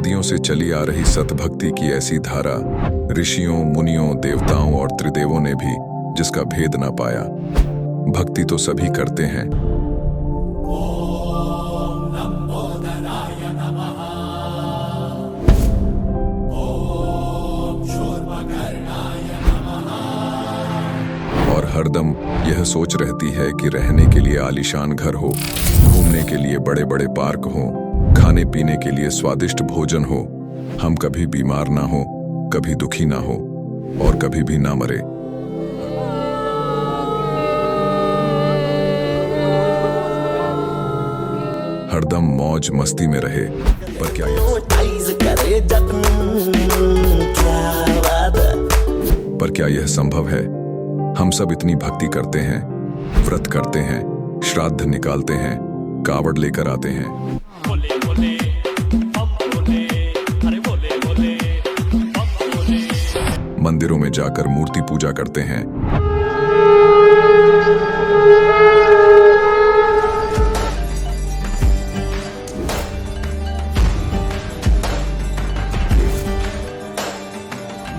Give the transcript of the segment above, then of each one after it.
सदियों से चली आ रही सतभक्ति की ऐसी धारा, ऋषियों, मुनियों, देवताओं और त्रिदेवों ने भी जिसका भेद ना पाया। भक्ति तो सभी करते हैं, और हरदम यह सोच रहती है कि रहने के लिए आलीशान घर हो, घूमने के लिए बड़े बड़े पार्क हो, खाने पीने के लिए स्वादिष्ट भोजन हो, हम कभी बीमार ना हो, कभी दुखी ना हो और कभी भी ना मरे। हरदम मौज मस्ती में रहे। पर क्या यह संभव है? हम सब इतनी भक्ति करते हैं, व्रत करते हैं, श्राद्ध निकालते हैं, कावड़ लेकर आते हैं, मंदिरों में जाकर मूर्ति पूजा करते हैं,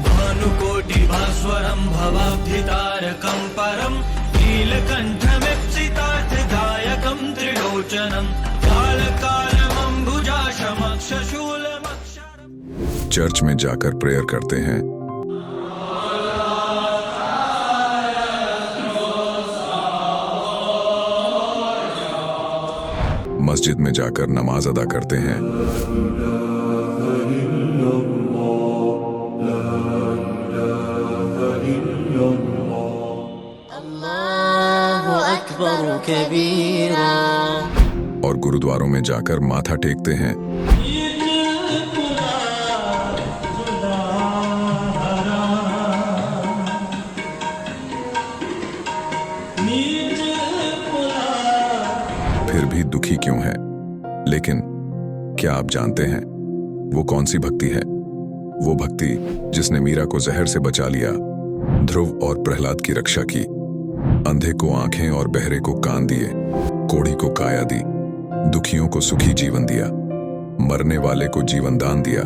भानुकोटिभास्वरं भवाब्धितारकं परं नीलकण्ठमीप्सितार्थदायकं त्रिलोचनं कालकालमम्बुजाशमक्षशूलमक्षरम्। चर्च में जाकर प्रेयर करते हैं, मस्जिद में जाकर नमाज अदा करते हैं, अल्लाहु अकबर कबीरा, और गुरुद्वारों में जाकर माथा टेकते हैं, फिर भी दुखी क्यों है? लेकिन क्या आप जानते हैं वो कौन सी भक्ति है? वो भक्ति जिसने मीरा को जहर से बचा लिया, ध्रुव और प्रहलाद की रक्षा की, अंधे को आंखें और बहरे को कान दिए, कोढ़ी को काया दी, दुखियों को सुखी जीवन दिया, मरने वाले को जीवन दान दिया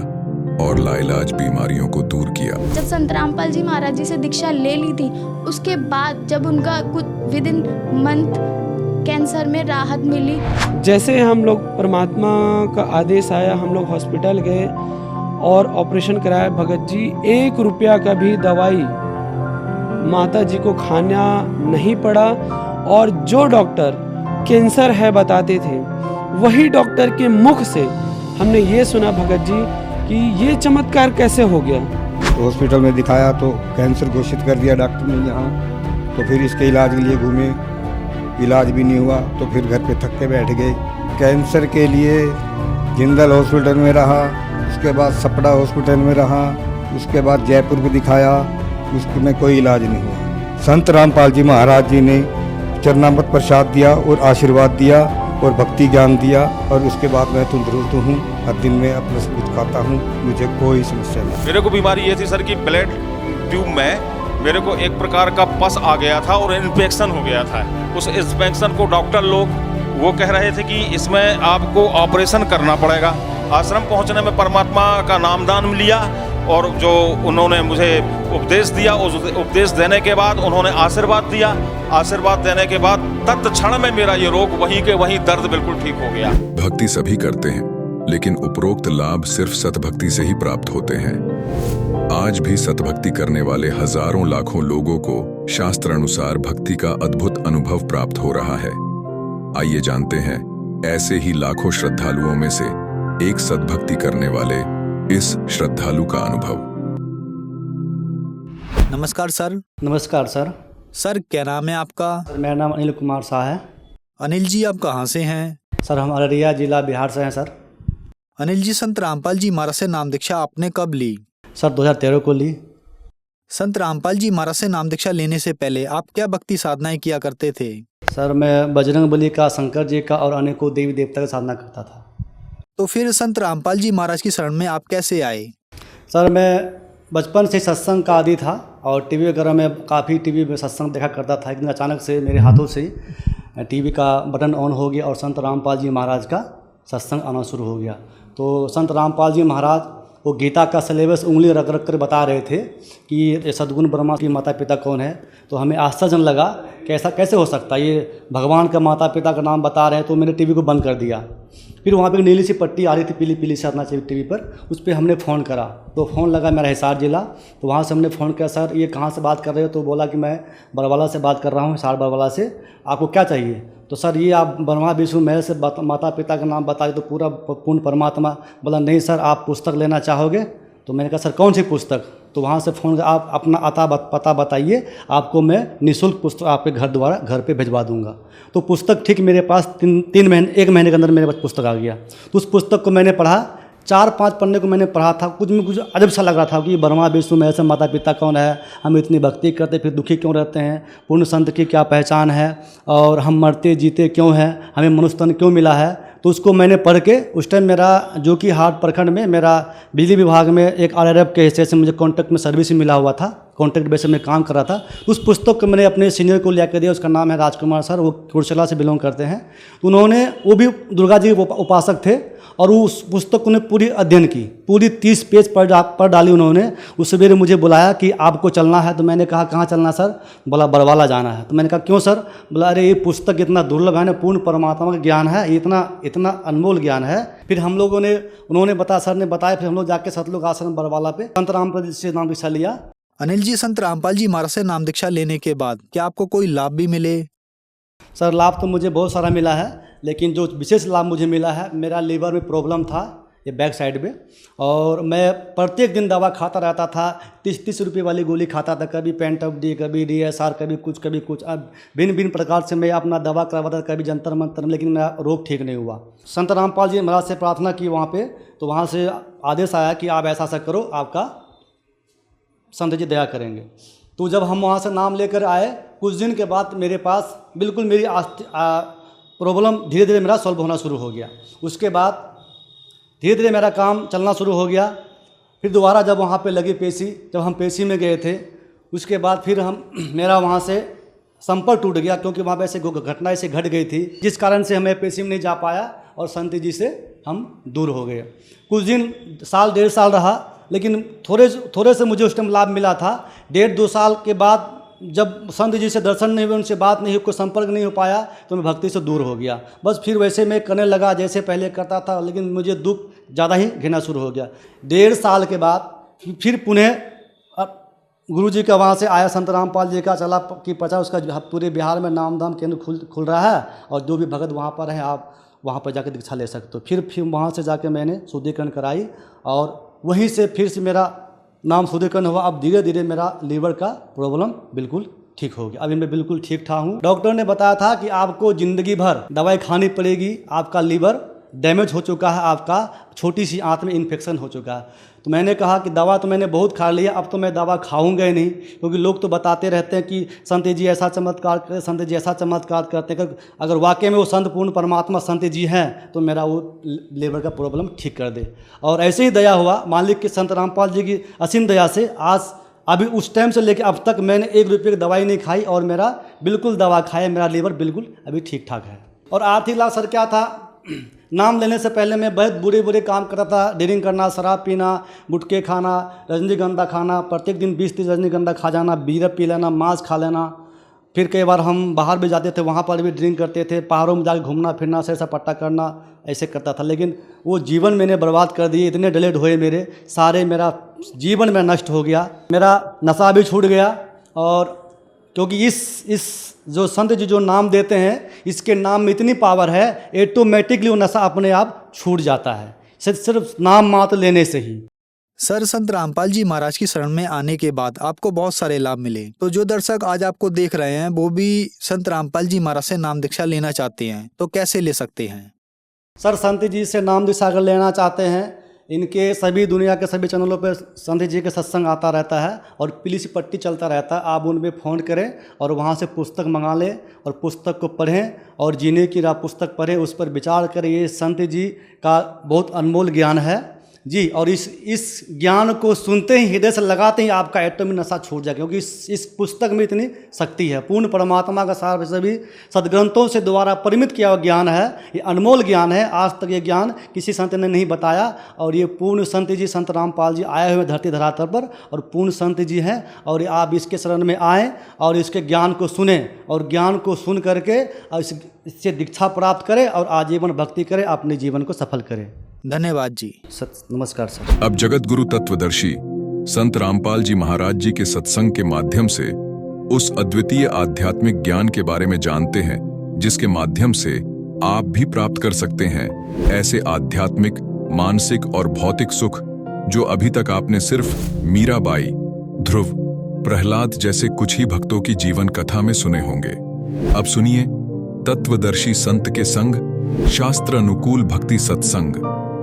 और लाइलाज बीमारियों को दूर किया। जब संत रामपाल जी महाराज जी से दीक्षा ले ली थी, उसके बाद जब उनका कुछ विद इन मंथ कैंसर में राहत मिली। जैसे हम लोग परमात्मा का आदेश आया, हम लोग हॉस्पिटल गए और ऑपरेशन कराया। भगत जी 1 रुपया का भी दवाई माता जी को खाना नहीं पड़ा, और जो डॉक्टर कैंसर है बताते थे, वही डॉक्टर के मुख से हमने ये सुना भगत जी कि ये चमत्कार कैसे हो गया। तो हॉस्पिटल में दिखाया तो कैंसर घोषित कर दिया डॉक्टर ने यहाँ। तो फिर इसके इलाज के लिए घूमे, इलाज भी नहीं हुआ, तो फिर घर पे थक के बैठ गए। कैंसर के लिए जिंदल हॉस्पिटल में रहा, उसके बाद सपड़ा हॉस्पिटल में रहा, उसके बाद जयपुर को दिखाया, उसमें कोई इलाज नहीं हुआ। संत रामपाल जी महाराज जी ने चरणामृत प्रसाद दिया और आशीर्वाद दिया और भक्ति ज्ञान दिया, और उसके बाद मैं तंदुरुस्त हूँ। हर दिन में अपना सब कुछ खाता हूँ, मुझे कोई समस्या नहीं। मेरे को बीमारी ये थी सर कि ब्लड ट्यूब में मेरे को एक प्रकार का पस आ गया था और इन्फेक्शन हो गया था। उस इन्फेक्शन को डॉक्टर लोग वो कह रहे थे कि इसमें आपको ऑपरेशन करना पड़ेगा। आश्रम पहुंचने में परमात्मा का नामदान लिया और जो उन्होंने मुझे उपदेश दिया, उस उपदेश देने के बाद उन्होंने आशीर्वाद दिया। आशीर्वाद देने के बाद तत्क्षण में मेरा ये रोग वहीं के वहीं दर्द बिल्कुल ठीक हो गया। भक्ति सभी करते हैं, लेकिन उपरोक्त लाभ सिर्फ सतभक्ति से ही प्राप्त होते हैं। आज भी सतभक्ति करने वाले हजारों लाखों लोगों को शास्त्र अनुसार भक्ति का अद्भुत अनुभव प्राप्त हो रहा है। आइए जानते हैं ऐसे ही लाखों श्रद्धालुओं में से एक सतभक्ति करने वाले इस श्रद्धालु का अनुभव। नमस्कार सर। नमस्कार सर। सर क्या नाम है आपका? सर मेरा नाम अनिल कुमार शाह है। अनिल जी आप कहाँ से हैं? सर हम अररिया जिला बिहार से हैं सर। अनिल जी संत रामपाल जी महाराज से नाम दीक्षा आपने कब ली? सर 2013 को ली। संत रामपाल जी महाराज से नाम दीक्षा लेने से पहले आप क्या भक्ति साधनाएं किया करते थे? सर मैं बजरंगबली का, शंकर जी का और अनेकों देवी देवता का साधना करता था। तो फिर संत रामपाल जी महाराज की शरण में आप कैसे आए? सर मैं बचपन से सत्संग का आदी था और टीवी वगैरह में काफ़ी टीवी में सत्संग देखा करता था। एक दिन अचानक से मेरे हाथों से टीवी का बटन ऑन हो गया और संत रामपाल जी महाराज का सत्संग आना शुरू हो गया। तो संत रामपाल जी महाराज वो गीता का सिलेबस उंगली रख रख कर बता रहे थे कि ये सद्गुण ब्रह्मा की माता पिता कौन है। तो हमें आश्चर्य लगा कि ऐसा कैसे हो सकता है, ये भगवान का माता पिता का नाम बता रहे हैं। तो मैंने टीवी को बंद कर दिया। फिर वहाँ पे एक नीली सी पट्टी आ रही थी, पीली पीली सी आना चाहिए टीवी पर, उस पर हमने फ़ोन करा। तो फ़ोन लगा मेरा हिसार जिला। तो वहाँ से हमने फ़ोन किया, सर ये कहाँ से बात कर रहे हो? तो बोला कि मैं बरवाला से बात कर रहा हूँ, हिसार बरवाला से, आपको क्या चाहिए? तो सर ये आप ब्रह्मा विष्णु महेश से माता पिता का नाम बताइए तो पूरा पूर्ण परमात्मा। बोला नहीं सर, आप पुस्तक लेना चाहोगे? तो मैंने कहा सर कौन सी पुस्तक? तो वहाँ से फ़ोन, आप अपना पता बताइए, आपको मैं निःशुल्क पुस्तक आपके घर पे भिजवा दूंगा। तो पुस्तक ठीक मेरे पास 1 महीने के अंदर मेरे पास पुस्तक आ गया। तो उस पुस्तक को मैंने पढ़ा, 4-5 पन्ने को मैंने पढ़ा था। कुछ अजब सा लग रहा था कि ब्रह्मा विष्णु महेश माता पिता कौन है, हम इतनी भक्ति करते फिर दुखी क्यों रहते हैं, पूर्ण संत की क्या पहचान है, और हम मरते जीते क्यों हैं, हमें मनुष्य तन क्यों मिला है। तो उसको मैंने पढ़ के, उस टाइम मेरा जो कि हाट प्रखंड में मेरा बिजली विभाग में एक RRF के हिस्से से मुझे कॉन्ट्रैक्ट में सर्विस मिला हुआ था, कॉन्ट्रैक्ट बेस में काम कर रहा था। उस पुस्तक को मैंने अपने सीनियर को लिया कर दिया, उसका नाम है राजकुमार सर, वो कुर्चला से बिलोंग करते हैं। तो उन्होंने, वो भी दुर्गा जी के उपासक थे, और उस पुस्तक को उन्हें पूरी अध्ययन की, पूरी 30 पेज पढ़ डाली उन्होंने। उस सवेरे मुझे बुलाया कि आपको चलना है। तो मैंने कहा कहाँ चलना सर? बोला बरवाला जाना है। तो मैंने कहा क्यों सर? बोला अरे ये पुस्तक इतना दुर्लभ है ना, पूर्ण परमात्मा का ज्ञान है, इतना अनमोल ज्ञान है। फिर हम लोगों ने, उन्होंने बताया, सर ने बताया, फिर हम लोग जाके सतलोक आश्रम बरवाला पे संत रामपाल जी से नाम दीक्षा लिया। अनिल जी, संत रामपाल जी महाराज से नाम दीक्षा लेने के बाद क्या आपको कोई लाभ भी मिले? सर लाभ तो मुझे बहुत सारा मिला है, लेकिन जो विशेष लाभ मुझे मिला है, मेरा लीवर में प्रॉब्लम था, ये बैक साइड में, और मैं प्रत्येक दिन दवा खाता रहता था। 30 रुपये वाली गोली खाता था, कभी पेंटअप डी, कभी DSR, कभी कुछ। अब भिन्न प्रकार से मैं अपना दवा करवाता था, कभी जंतर मंतर, लेकिन मेरा रोग ठीक नहीं हुआ। संत रामपाल जी महाराज से प्रार्थना की वहाँ पे, तो वहाँ से आदेश आया कि आप ऐसा करो, आपका संत जी दया करेंगे। तो जब हम वहाँ से नाम लेकर आए, कुछ दिन के बाद मेरे पास बिल्कुल मेरी प्रॉब्लम धीरे धीरे मेरा सॉल्व होना शुरू हो गया। उसके बाद धीरे धीरे मेरा काम चलना शुरू हो गया। फिर दोबारा जब वहाँ पे लगी पेशी, जब हम पेशी में गए थे, उसके बाद फिर मेरा वहाँ से संपर्क टूट गया, क्योंकि वहाँ पे ऐसे घटना ऐसे घट गई थी, जिस कारण से हमें पेशी में नहीं जा पाया, और संत जी से हम दूर हो गए। कुछ दिन, 1.5 साल रहा, लेकिन थोड़े से मुझे उस टाइम लाभ मिला था। 1.5-2 साल के बाद जब संत जी से दर्शन नहीं हुए, उनसे बात नहीं हुई, कोई संपर्क नहीं हो पाया, तो मैं भक्ति से दूर हो गया। बस फिर वैसे मैं करने लगा जैसे पहले करता था, लेकिन मुझे दुख ज़्यादा ही घिरना शुरू हो गया। 1.5 साल के बाद फिर पुनः गुरु जी का वहाँ से आया, संत रामपाल जी का चला कि पचा उसका पूरे बिहार में नाम दाम केंद्र खुल रहा है, और जो भी भगत वहाँ पर हैं आप वहाँ पर जाकर दीक्षा ले सकते हो। फिर वहाँ से जाके मैंने शुद्धिकरण कराई, और वहीं से फिर से मेरा नाम शुद्धिकरण हुआ। अब धीरे धीरे मेरा लीवर का प्रॉब्लम बिल्कुल ठीक हो गया। अभी मैं बिल्कुल ठीक ठाक हूँ। डॉक्टर ने बताया था कि आपको ज़िंदगी भर दवाई खानी पड़ेगी, आपका लीवर डैमेज हो चुका है, आपका छोटी सी आंत में इन्फेक्शन हो चुका है। तो मैंने कहा कि दवा तो मैंने बहुत खा लिया, अब तो मैं दवा खाऊंगा ही नहीं, क्योंकि लोग तो बताते रहते हैं कि संत जी ऐसा चमत्कार करते, संत जी ऐसा चमत्कार करते हैं। अगर वाकई में वो संत पूर्ण परमात्मा संत जी हैं, तो मेरा वो लीवर का प्रॉब्लम ठीक कर दे। और ऐसे ही दया हुआ मालिक के, संत रामपाल जी की असीम दया से आज अभी उस टाइम से लेकर अब तक मैंने 1 रुपये की दवाई नहीं खाई, और मेरा बिल्कुल दवा खाए, मेरा लीवर बिल्कुल अभी ठीक ठाक है। और आर्थिक लाभ सर क्या था, नाम लेने से पहले मैं बहुत बुरे काम करता था। ड्रिंक करना, शराब पीना, गुटखे खाना, रजनीगंधा खाना, प्रत्येक दिन 20-30 रजनीगंधा खा जाना, बीयर पी लेना, मांस खा लेना। फिर कई बार हम बाहर भी जाते थे, वहाँ पर भी ड्रिंक करते थे, पहाड़ों में जाकर घूमना फिरना, सैर सपाटा करना, ऐसे करता था। लेकिन वो जीवन मैंने बर्बाद कर दिए, इतने डिलेड हुए मेरे सारे, मेरा जीवन में नष्ट हो गया, मेरा नशा भी छूट गया। और क्योंकि इस जो संत जी जो नाम देते हैं, इसके नाम में इतनी पावर है, ऑटोमेटिकली वो नशा अपने आप छूट जाता है, सिर्फ नाम मात्र लेने से ही। सर, संत रामपाल जी महाराज की शरण में आने के बाद आपको बहुत सारे लाभ मिले, तो जो दर्शक आज आपको देख रहे हैं वो भी संत रामपाल जी महाराज से नाम दीक्षा लेना चाहते हैं, तो कैसे ले सकते हैं? सर, संत जी से नाम दीक्षा अगर लेना चाहते हैं, इनके सभी दुनिया के सभी चैनलों पर संत जी के सत्संग आता रहता है, और पीली सी पट्टी चलता रहता है। आप उनमें फ़ोन करें और वहाँ से पुस्तक मंगा लें, और पुस्तक को पढ़ें, और जीने की राह पुस्तक पढ़ें, उस पर विचार करें। ये संत जी का बहुत अनमोल ज्ञान है, जी, और इस ज्ञान को सुनते ही हृदय से लगाते ही आपका एटॉमिक नशा छूट जाएगा, क्योंकि इस पुस्तक में इतनी शक्ति है। पूर्ण परमात्मा का सार सभी सदग्रंथों से द्वारा परिमित किया हुआ ज्ञान है। ये अनमोल ज्ञान है, आज तक ये ज्ञान किसी संत ने नहीं बताया। और ये पूर्ण संत जी, संत रामपाल जी आए हुए धरती धरातल पर और पूर्ण संत जी हैं। और आप इसके शरण में आएँ और इसके ज्ञान को सुने और ज्ञान को सुन करके और इससे दीक्षा प्राप्त करें और आजीवन भक्ति करें, अपने जीवन को सफल करें। धन्यवाद जी। नमस्कार सर। अब जगत गुरु तत्वदर्शी संत रामपाल जी महाराज जी के सत्संग के माध्यम से उस अद्वितीय आध्यात्मिक ज्ञान के बारे में जानते हैं, जिसके माध्यम से आप भी प्राप्त कर सकते हैं ऐसे आध्यात्मिक, मानसिक और भौतिक सुख जो अभी तक आपने सिर्फ मीराबाई, ध्रुव, प्रहलाद जैसे कुछ ही भक्तों की जीवन कथा में सुने होंगे। अब सुनिए तत्वदर्शी संत के संग शास्त्र अनुकूल भक्ति सत्संग,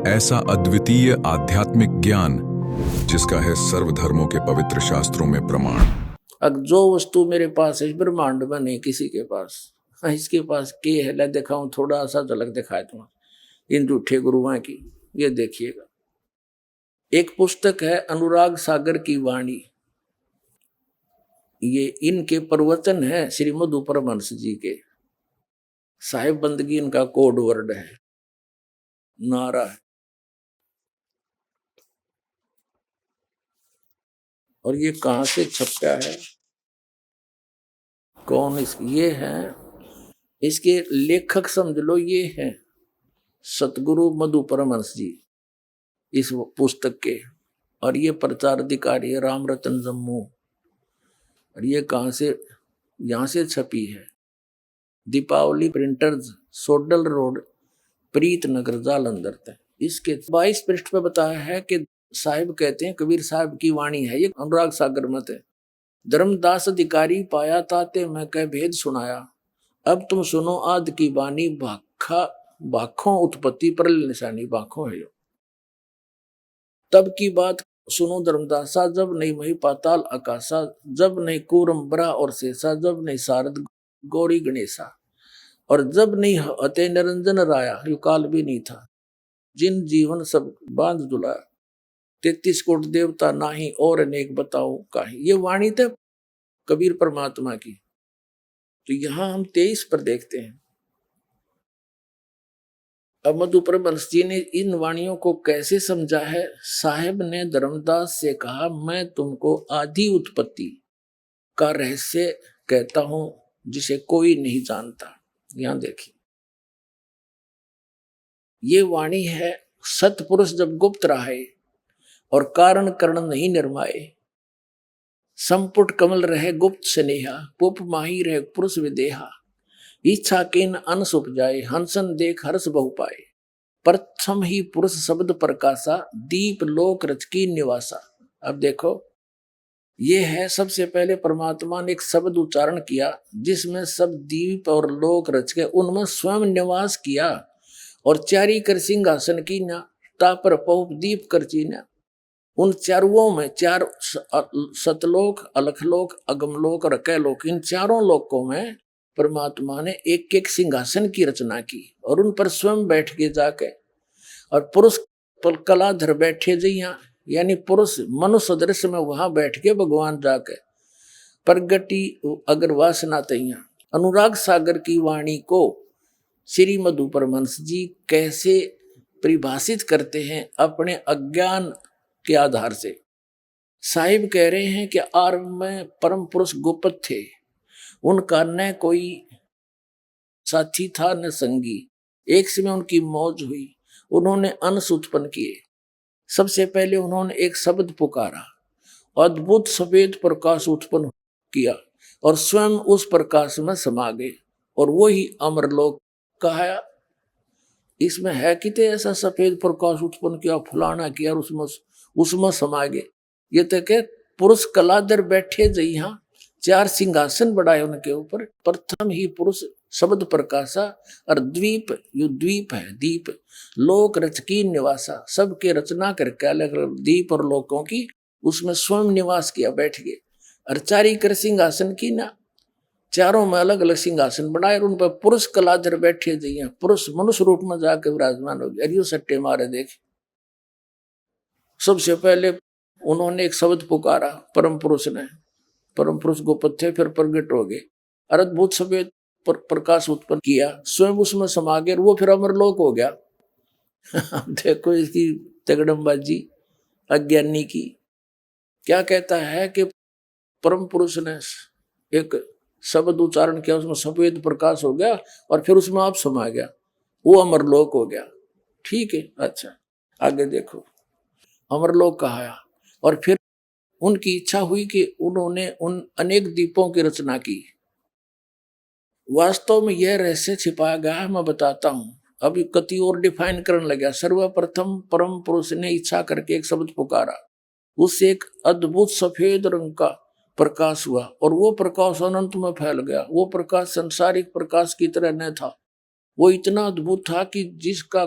ऐसा अद्वितीय आध्यात्मिक ज्ञान जिसका है सर्वधर्मों के पवित्र शास्त्रों में प्रमाण। अब जो वस्तु मेरे पास है इस ब्रह्मांड में नहीं किसी के पास, इसके पास के है, ला दिखाऊं थोड़ा सा झलक दिखाए तुम्हें इन झूठे गुरुओं की। ये देखिएगा, एक पुस्तक है अनुराग सागर की वाणी, ये इनके प्रवचन है श्री मधु परमहंस जी के। साहिब बंदगी इनका कोड वर्ड है, नारा है। और ये कहां से छपा है, कौन ये है, इसके लेखक समझ लो ये हैं सतगुरु मधु परमहंस जी इस पुस्तक के। और ये प्रचार अधिकारी है राम रतन जम्मू। और ये कहां से, यहां से छपी है, दीपावली प्रिंटर्स, सोडल रोड, प्रीत नगर, जालंधर तक। इसके 22 पृष्ठ पे बताया है कि साहिब कहते हैं, कबीर साहब की वाणी है ये, अनुराग सागर मत है। धर्मदास अधिकारी पाया ताते मैं कह भेद सुनाया, अब तुम सुनो आद की बानी, भाखों उत्पत्ति पर निशानी, भाखों है यो। तब की बात सुनो धर्मदासा, जब नहीं मही पाताल आकाशा, जब नहीं कूरम बरा और शेषा, जब नहीं सारद गौरी गणेशा, और जब नहीं अते निरंजन राया, यो काल भी नहीं था, जिन जीवन सब बांध दुलाया, 33 कोट देवता नाही और अनेक बताओ काहे। ये वाणी थे कबीर परमात्मा की। तो यहां हम 23 पर देखते हैं। अब मधु परमहंस जी ने इन वाणियों को कैसे समझा है। साहेब ने धर्मदास से कहा, मैं तुमको आदि उत्पत्ति का रहस्य कहता हूं जिसे कोई नहीं जानता। यहां देखिए, ये वाणी है, सतपुरुष जब गुप्त रहे और कारण करण नहीं निर्माए, संपुट कमल रहे गुप्त स्नेहा, पुप माही रहे पुरुष विदेहा, इच्छा केन अनस उपजाए, हंसन देख हर्ष बहु पाए, प्रथम ही पुरुष शब्द प्रकाशा, दीप लोक रच की निवासा। अब देखो, ये है सबसे पहले परमात्मा ने एक शब्द उच्चारण किया जिसमें सब दीप और लोक रच के उनमें स्वयं निवास किया। और चारी कर सिंहासन की ना, तापर पहुप दीप कर चीना, उन चारों में चार सतलोक, अलखलोक, अगमलोक और अकैलोक, इन चारों लोकों में परमात्मा ने एक एक सिंहासन की रचना की और उन पर स्वयं बैठ के जाके, और पुरुष कलाधर बैठे जइया, यानी पुरुष मनुष्य दृश्य में वहां बैठ के भगवान जाके प्रगति अगर वासना तैया। अनुराग सागर की वाणी को श्री मधु परमहंस जी कैसे परिभाषित करते हैं अपने अज्ञान के आधार से। साहिब कह रहे हैं कि आरंभ में परम पुरुष गोपत थे, उनका न कोई साथी था न संगी, एक समय उनकी मौज हुई, उन्होंने अंश उत्पन्न किए। सबसे पहले उन्होंने एक शब्द पुकारा, अद्भुत सफेद प्रकाश उत्पन्न किया और स्वयं उस प्रकाश में समा गए और वही अमरलोक कहा। इसमें है कि ते ऐसा सफेद प्रकाश उत्पन्न किया, फुलाना किया और उसमें समा गए। ये तो के पुरुष कलाधर बैठे जइहा, चार सिंहासन बढ़ाए उनके ऊपर, प्रथम ही पुरुष शब्द प्रकाशा, और द्वीप, यो द्वीप है, दीप लोक रच की निवासा, सबके रचना करके अलग अलग दीप और लोकों की उसमें स्वयं निवास किया, बैठ गए। और चारी कर सिंहासन की ना, चारों में अलग अलग सिंहासन बनाए और उन पर पुरुष कलाधर बैठे जइया, पुरुष मनुष्य रूप में जाके विराजमान हो गए। अरियो सट्टे मारे देखे, सबसे पहले उन्होंने एक शब्द पुकारा, परम पुरुष ने, परम पुरुष गोपद थे, फिर प्रगट हो गए, अद्भुत सफेद प्रकाश उत्पन्न किया, स्वयं उसमें समा गए, वो फिर अमरलोक हो गया। देखो इसकी तगड़मबाजी अज्ञानी की। क्या कहता है कि परम पुरुष ने एक शब्द उच्चारण किया, उसमें सफेद प्रकाश हो गया और फिर उसमें आप समा गया, वो अमरलोक हो गया। ठीक है, अच्छा आगे देखो, अमरलोक कहा। और फिर उनकी इच्छा हुई कि उन्होंने उन अनेक दीपों की रचना की। वास्तव में यह रहस्य छिपाया गया है, मैं बताता हूं। अभी कति और डिफाइन करने लगा। सर्वप्रथम परम पुरुष ने इच्छा करके एक शब्द पुकारा, उससे एक अद्भुत सफेद रंग का प्रकाश हुआ और वो प्रकाश अनंत में फैल गया। वो प्रकाश संसारिक प्रकाश की तरह न था, वो इतना अद्भुत था कि जिसका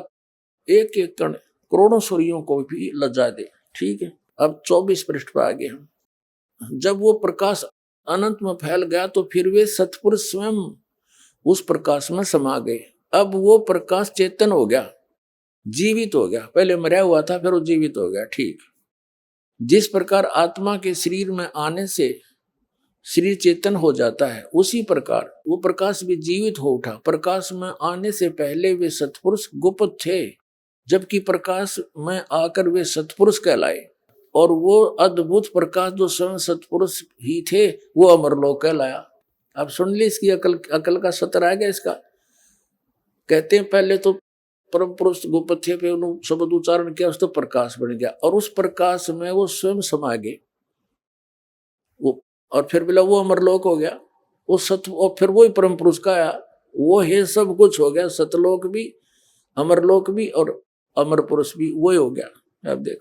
एक एक कण करोड़ों सूर्यों को भी लजा दे। ठीक है, अब 24 पृष्ठ पर आ गए हम। जब वो प्रकाश अनंत में फैल गया तो फिर वे सतपुरुष स्वयं उस प्रकाश में समा गए। अब वो प्रकाश चेतन हो गया, जीवित हो गया। पहले मरा हुआ था, फिर वो जीवित हो गया। ठीक, जिस प्रकार आत्मा के शरीर में आने से शरीर चेतन हो जाता है, उसी प्रकार वो प्रकाश भी जीवित हो उठा। प्रकाश में आने से पहले वे सतपुरुष गुप्त थे, जबकि प्रकाश में आकर वे सतपुरुष कहलाए। और वो अद्भुत प्रकाश जो स्वयं सतपुरुष ही थे, वो अमरलोक कहलाया। अब सुन ली इसकी अकल का सतर आ गया इसका। कहते हैं पहले तो परम पुरुष गुप्त थे, फिर उन्होंने शब्द उच्चारण किया, उस तो प्रकाश बन गया और उस प्रकाश में वो स्वयं समा गए। वो और फिर बोला वो अमरलोक हो गया। वो सत और फिर वही परम पुरुष का आया, वो है सब कुछ हो गया, सतलोक भी, अमरलोक भी और अमर पुरुष भी वही हो गया। अब देख,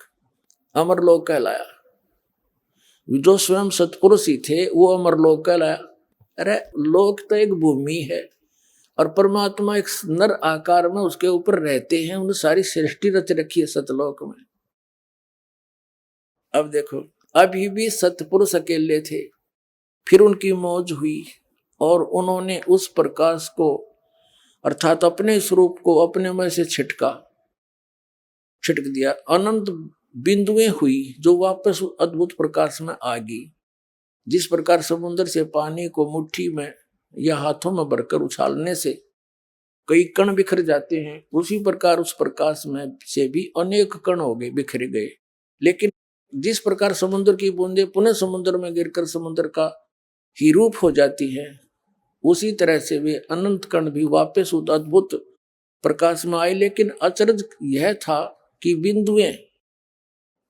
अमरलोक कहलाया। जो स्वयं सतपुरुष ही थे वो अमरलोक कहलाया। अरे लोक तो एक भूमि है और परमात्मा एक नर आकार में उसके ऊपर रहते हैं। उन्हें सारी सृष्टि रच रखी है सतलोक में। अब देखो, अभी भी सतपुरुष अकेले थे, फिर उनकी मौज हुई और उन्होंने उस प्रकाश को अर्थात अपने स्वरूप को अपने में से छिटक दिया। अनंत बिंदुएं हुई जो वापस अद्भुत प्रकाश में आ गई। जिस प्रकार समुद्र से पानी को मुट्ठी में या हाथों में भरकर उछालने से कई कण बिखर जाते हैं, उसी प्रकार उस प्रकाश में से भी अनेक कण हो गए, बिखर गए। लेकिन जिस प्रकार समुद्र की बूंदें पुनः समुद्र में गिरकर समुद्र का ही रूप हो जाती है, उसी तरह से वे अनंत कण भी वापस उस अद्भुत प्रकाश में आए। लेकिन अचरज यह था कि बिंदुएं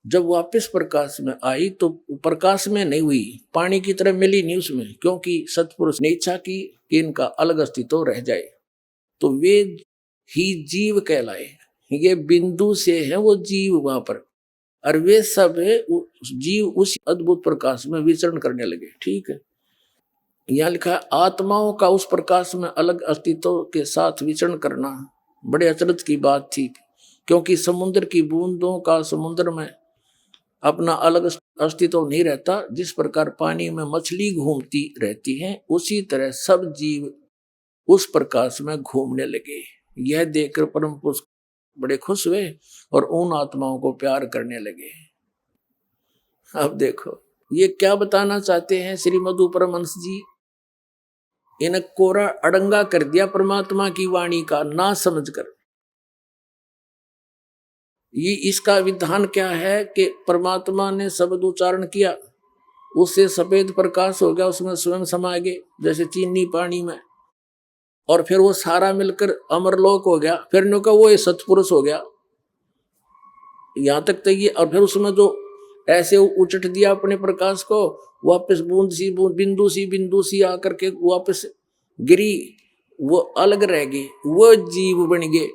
जब वापस प्रकाश में आई तो प्रकाश में नहीं हुई, पानी की तरह मिली नहीं उसमें, क्योंकि सतपुरुष ने इच्छा की कि इनका अलग अस्तित्व रह जाए। तो वे ही जीव कहलाए। ये बिंदु से है वो जीव वहां पर, और वे सब है जीव उस अद्भुत प्रकाश में विचरण करने लगे। ठीक है, यहाँ लिखा है आत्माओं का उस प्रकाश में अलग अस्तित्व के साथ विचरण करना बड़े अचरज की बात थी, क्योंकि समुद्र की बूंदों का समुद्र में अपना अलग अस्तित्व नहीं रहता। जिस प्रकार पानी में मछली घूमती रहती है, उसी तरह सब जीव उस प्रकाश में घूमने लगे। यह देखकर परम पुरुष बड़े खुश हुए और उन आत्माओं को प्यार करने लगे। अब देखो ये क्या बताना चाहते हैं श्री मधु परमहंस जी। इन कोरा अड़ंगा कर दिया परमात्मा की वाणी का ना समझकर। ये इसका विधान क्या है कि परमात्मा ने शब्द उच्चारण किया, उससे सफेद प्रकाश हो गया, उसमें स्वयं समा गए जैसे चीनी पानी में, और फिर वो सारा मिलकर अमरलोक हो गया। फिर नो का वो सतपुरुष हो गया। यहाँ तक तो ये, और फिर उसमें जो ऐसे उचट दिया अपने प्रकाश को, वापस बूंद सी बिंदु सी आकर के वापस गिरी, वो अलग रह गई, वो जीव बन गए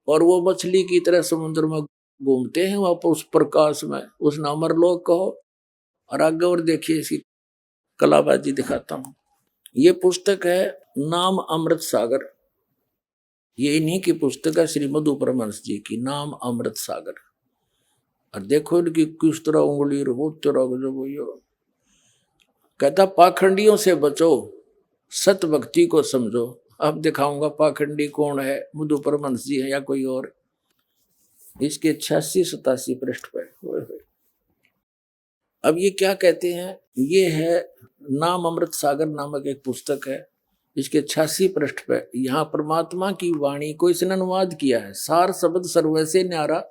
और वो मछली की तरह समुद्र में घूमते हैं वापस उस प्रकाश में। उस अमरलोक कहो। और आगे और देखिए इसकी कलाबाजी दिखाता हूँ। ये पुस्तक है नाम अमृत सागर। ये इन्हीं की पुस्तक है श्री मधु परमहंस जी की, नाम अमृत सागर। और देखो इनकी किस तरह उंगली जो कहता पाखंडियों से बचो, सत भक्ति को समझो। अब दिखाऊंगा पाखंडी कौन है, मधु परमहंस जी है या कोई और। इसके 86-87 पृष्ठ पे। ओए होए। अब ये क्या कहते हैं, ये है नाम अमृत सागर नामक एक पुस्तक है, इसके 86 पृष्ठ पे यहाँ परमात्मा की वाणी को इसने अनुवाद किया है। सार शब्द सर्वैसे न्यारा,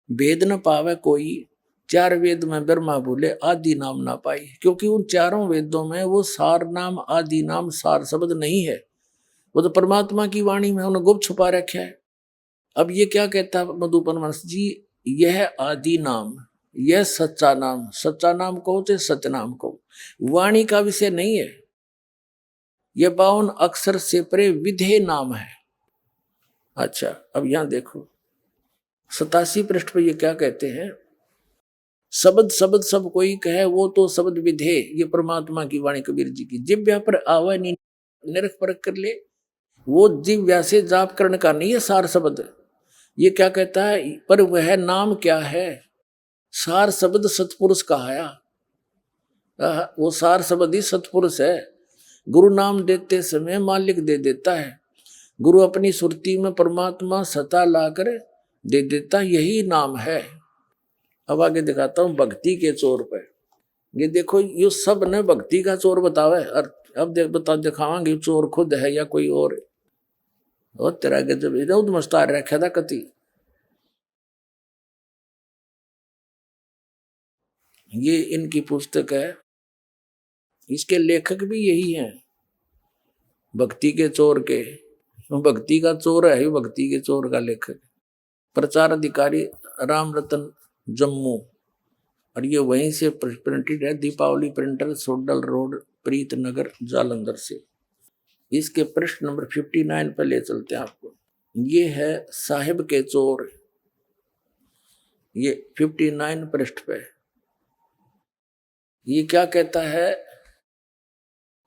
भेद न पावे कोई, चार वेद में ब्रह्मा बोले आदि नाम ना पाई। क्योंकि उन चारों वेदों में वो सार नाम आदि नाम सार शब्द नहीं है, वो तो परमात्मा की वाणी में उन्होंने गुप्त छुपा रखा है। अब ये क्या कहता है मधुपन वंश जी, यह आदि नाम, यह सच्चा नाम, सच्चा नाम कहो चाहे सत्य नाम कहो, वाणी का विषय नहीं है। यह 52 अक्षर से परे विधेय नाम है। अच्छा, अब यहां देखो 87 पृष्ठ पर ये क्या कहते हैं, शब्द शब्द सब कोई कहे वो तो शब्द विधेय, ये परमात्मा की वाणी कबीर जी की। जिव्या पर आवे निरख परख कर ले, वो जिव्या से जाप करने का नहीं है सार शब्द। ये क्या कहता है, पर वह नाम क्या है, सार शब्द सतपुरुष कहाया। वो सार शब्द ही सतपुरुष है। गुरु नाम देते समय मालिक दे देता है, गुरु अपनी सुरती में परमात्मा सता लाकर दे देता, यही नाम है। अब आगे दिखाता हूं भक्ति के चोर पे। ये देखो ये सब ने भक्ति का चोर बतावे, और अब दिखावांगे चोर खुद है या कोई और। और तेरा गजब इधर मस्तार रखा था कति। ये इनकी पुस्तक है, इसके लेखक भी यही हैं, भक्ति के चोर के। भक्ति का चोर है, भक्ति के चोर का लेखक। प्रचार अधिकारी राम रतन जम्मू, और ये वहीं से प्रिंटेड है, दीपावली प्रिंटर, सोडल रोड, प्रीत नगर, जालंधर से। इसके पृष्ठ नंबर 59 पे ले चलते हैं आपको। ये है साहिब के चोर, ये 59 पृष्ठ पे। ये क्या कहता है,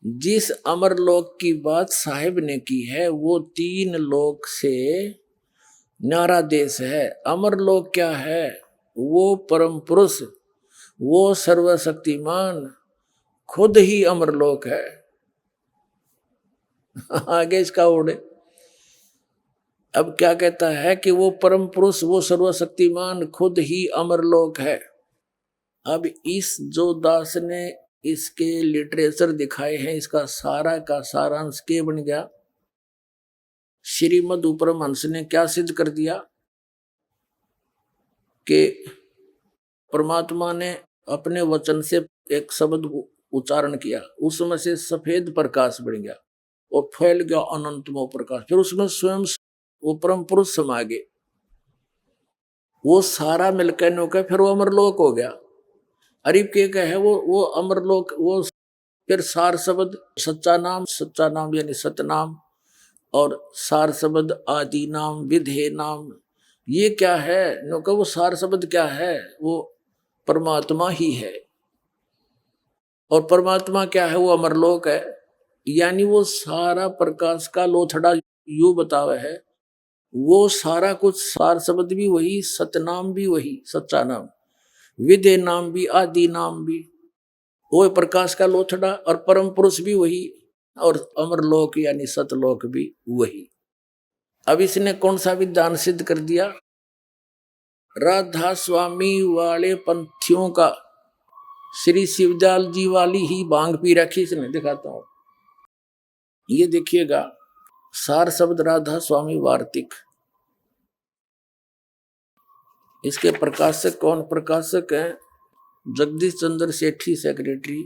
जिस अमरलोक की बात साहिब ने की है वो 3 लोक से न्यारा देश है। अमरलोक क्या है, वो परम पुरुष, वो सर्वशक्तिमान खुद ही अमरलोक है। आगे इसका ओढ़े। अब क्या कहता है कि वो परम पुरुष, वो सर्वशक्तिमान खुद ही अमरलोक है। अब इस जो दास ने इसके लिटरेचर दिखाए हैं, इसका सारा का सारांश के बन गया। श्रीमद उपरमहंस ने क्या सिद्ध कर दिया कि परमात्मा ने अपने वचन से एक शब्द उच्चारण किया, उसमें से सफेद प्रकाश बन गया और फैल गया अनंतमय प्रकाश। फिर उसमें स्वयं वो परम पुरुष समा गए, वो सारा मिलकर नौका, फिर वो अमरलोक हो गया। अरीब के कहे वो अमरलोक, वो फिर सार शब्द सच्चा नाम यानी सतनाम, और सार शब्द आदि नाम, विधेय नाम। ये क्या है, नौका वो सार शब्द क्या है, वो परमात्मा ही है। और परमात्मा क्या है, वो अमरलोक है। यानी वो सारा प्रकाश का लोथड़ा यू बतावे है, वो सारा कुछ सार शब्द भी वही, सतनाम भी वही, सच्चा नाम, विधेय नाम भी, आदि नाम भी, वो प्रकाश का लोथड़ा, और परम पुरुष भी वही, और अमरलोक यानी सतलोक भी वही। अब इसने कौन सा विधान सिद्ध कर दिया, राधा स्वामी वाले पंथियों का श्री शिवदयाल जी वाली ही भांग पी रखी इसने। दिखाता हूं, ये देखिएगा, सार शब्द राधा स्वामी वार्तिक। इसके प्रकाशक कौन प्रकाशक हैं, जगदीश चंद्र सेठी सेक्रेटरी,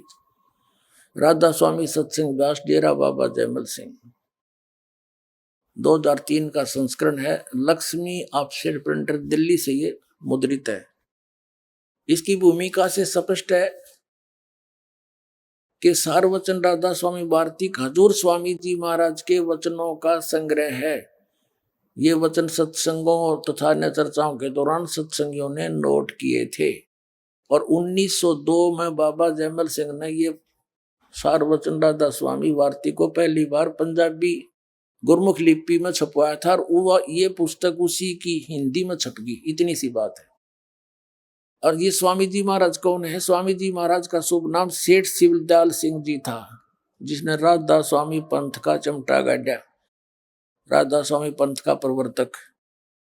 राधा स्वामी सत्संग व्यास, डेरा बाबा जयमल सिंह। 2003 का संस्करण है, लक्ष्मी ऑफसेट प्रिंटर दिल्ली से ये मुद्रित है। इसकी भूमिका से स्पष्ट है कि सारवचन राधा स्वामी वार्तिक हजूर स्वामी जी महाराज के वचनों का संग्रह है। ये वचन सत्संगों तथा अन्य चर्चाओं के दौरान सत्संगियों ने नोट किए थे, और 1902 में बाबा जयमल सिंह ने ये सारवचन राधा स्वामी वार्तिक को पहली बार पंजाबी गुरमुख लिपि में छपवाया था, और ये पुस्तक उसी की हिंदी में छप गई, इतनी सी बात है। और ये स्वामी जी महाराज कौन है, स्वामी जी महाराज का शुभ नाम सेठ शिवदयाल सिंह जी था, जिसने राधा स्वामी पंथ का चमटा गाड़ा, राधा स्वामी पंथ का प्रवर्तक।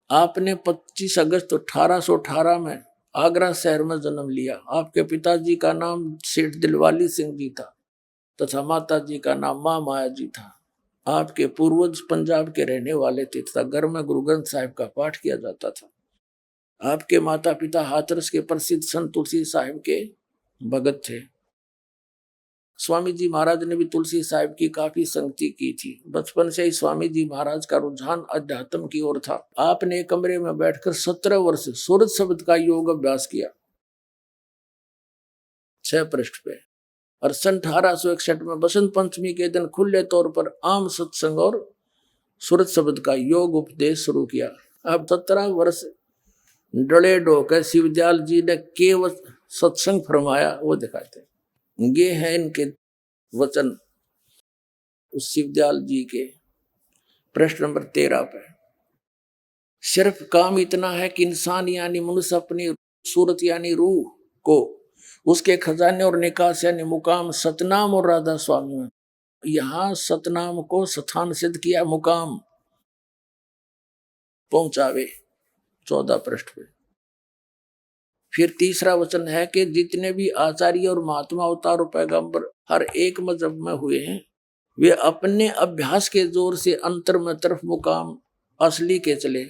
आपने 25 अगस्त 1818 में आगरा शहर में जन्म लिया। आपके पिताजी का नाम सेठ दिलवाली सिंह जी था तथा माता जी का नाम माँ माया जी था। आपके पूर्वज पंजाब के रहने वाले थे तथा घर में गुरु ग्रंथ साहिब का पाठ किया जाता था। आपके माता पिता हाथरस के प्रसिद्ध संत तुलसी साहिब के भगत थे। स्वामी जी महाराज ने भी तुलसी साहिब की काफी संगति की थी। बचपन से ही स्वामी जी महाराज का रुझान अध्यात्म की ओर था। आपने कमरे में बैठकर 17 वर्ष सूरज शब्द का योग अभ्यास किया 6 पृष्ठ पे, और सन 1861 में बसंत पंचमी के दिन खुले तौर पर आम सत्संग और सूरज शब्द का योग उपदेश शुरू किया। अब 17 वर्ष डले डोकर शिवदयाल जी ने केवल सत्संग फरमाया वो दिखाते हैं। ये है इनके वचन उस शिवदयाल जी के। प्रश्न नंबर 13 पे, सिर्फ काम इतना है कि इंसान यानी मनुष्य अपनी सूरत यानी रूह को उसके खजाने और निकास यानी मुकाम सतनाम और राधा स्वामी में, यहाँ सतनाम को स्थान सिद्ध किया, मुकाम पहुंचावे 14 पृष्ठ पे। फिर तीसरा वचन है कि जितने भी आचार्य और महात्मा अवतार और पैगंबर हर एक मजहब में हुए हैं वे अपने अभ्यास के जोर से अंतर में तरफ मुकाम असली के चले।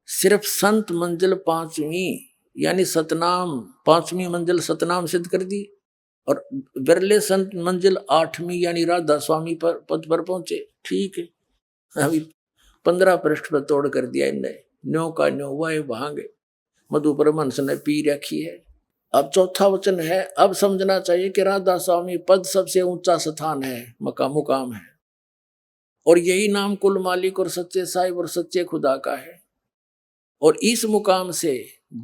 सिर्फ संत मंजिल 5वीं यानी सतनाम 5वीं मंजिल सतनाम सिद्ध कर दी, और बिरले संत मंजिल 8वीं यानी राधा स्वामी पर पद पर पहुंचे। ठीक है, अभी 15 पृष्ठ पर तोड़ कर दिया इनने। न्यो का न्यो वाए भांगे मधु परमहंस ने पी रखी है। अब चौथा वचन है, अब समझना चाहिए कि राधा स्वामी पद सबसे ऊंचा स्थान है, मुकाम है, और यही नाम कुल मालिक और सच्चे साहिब और सच्चे खुदा का है। और इस मुकाम से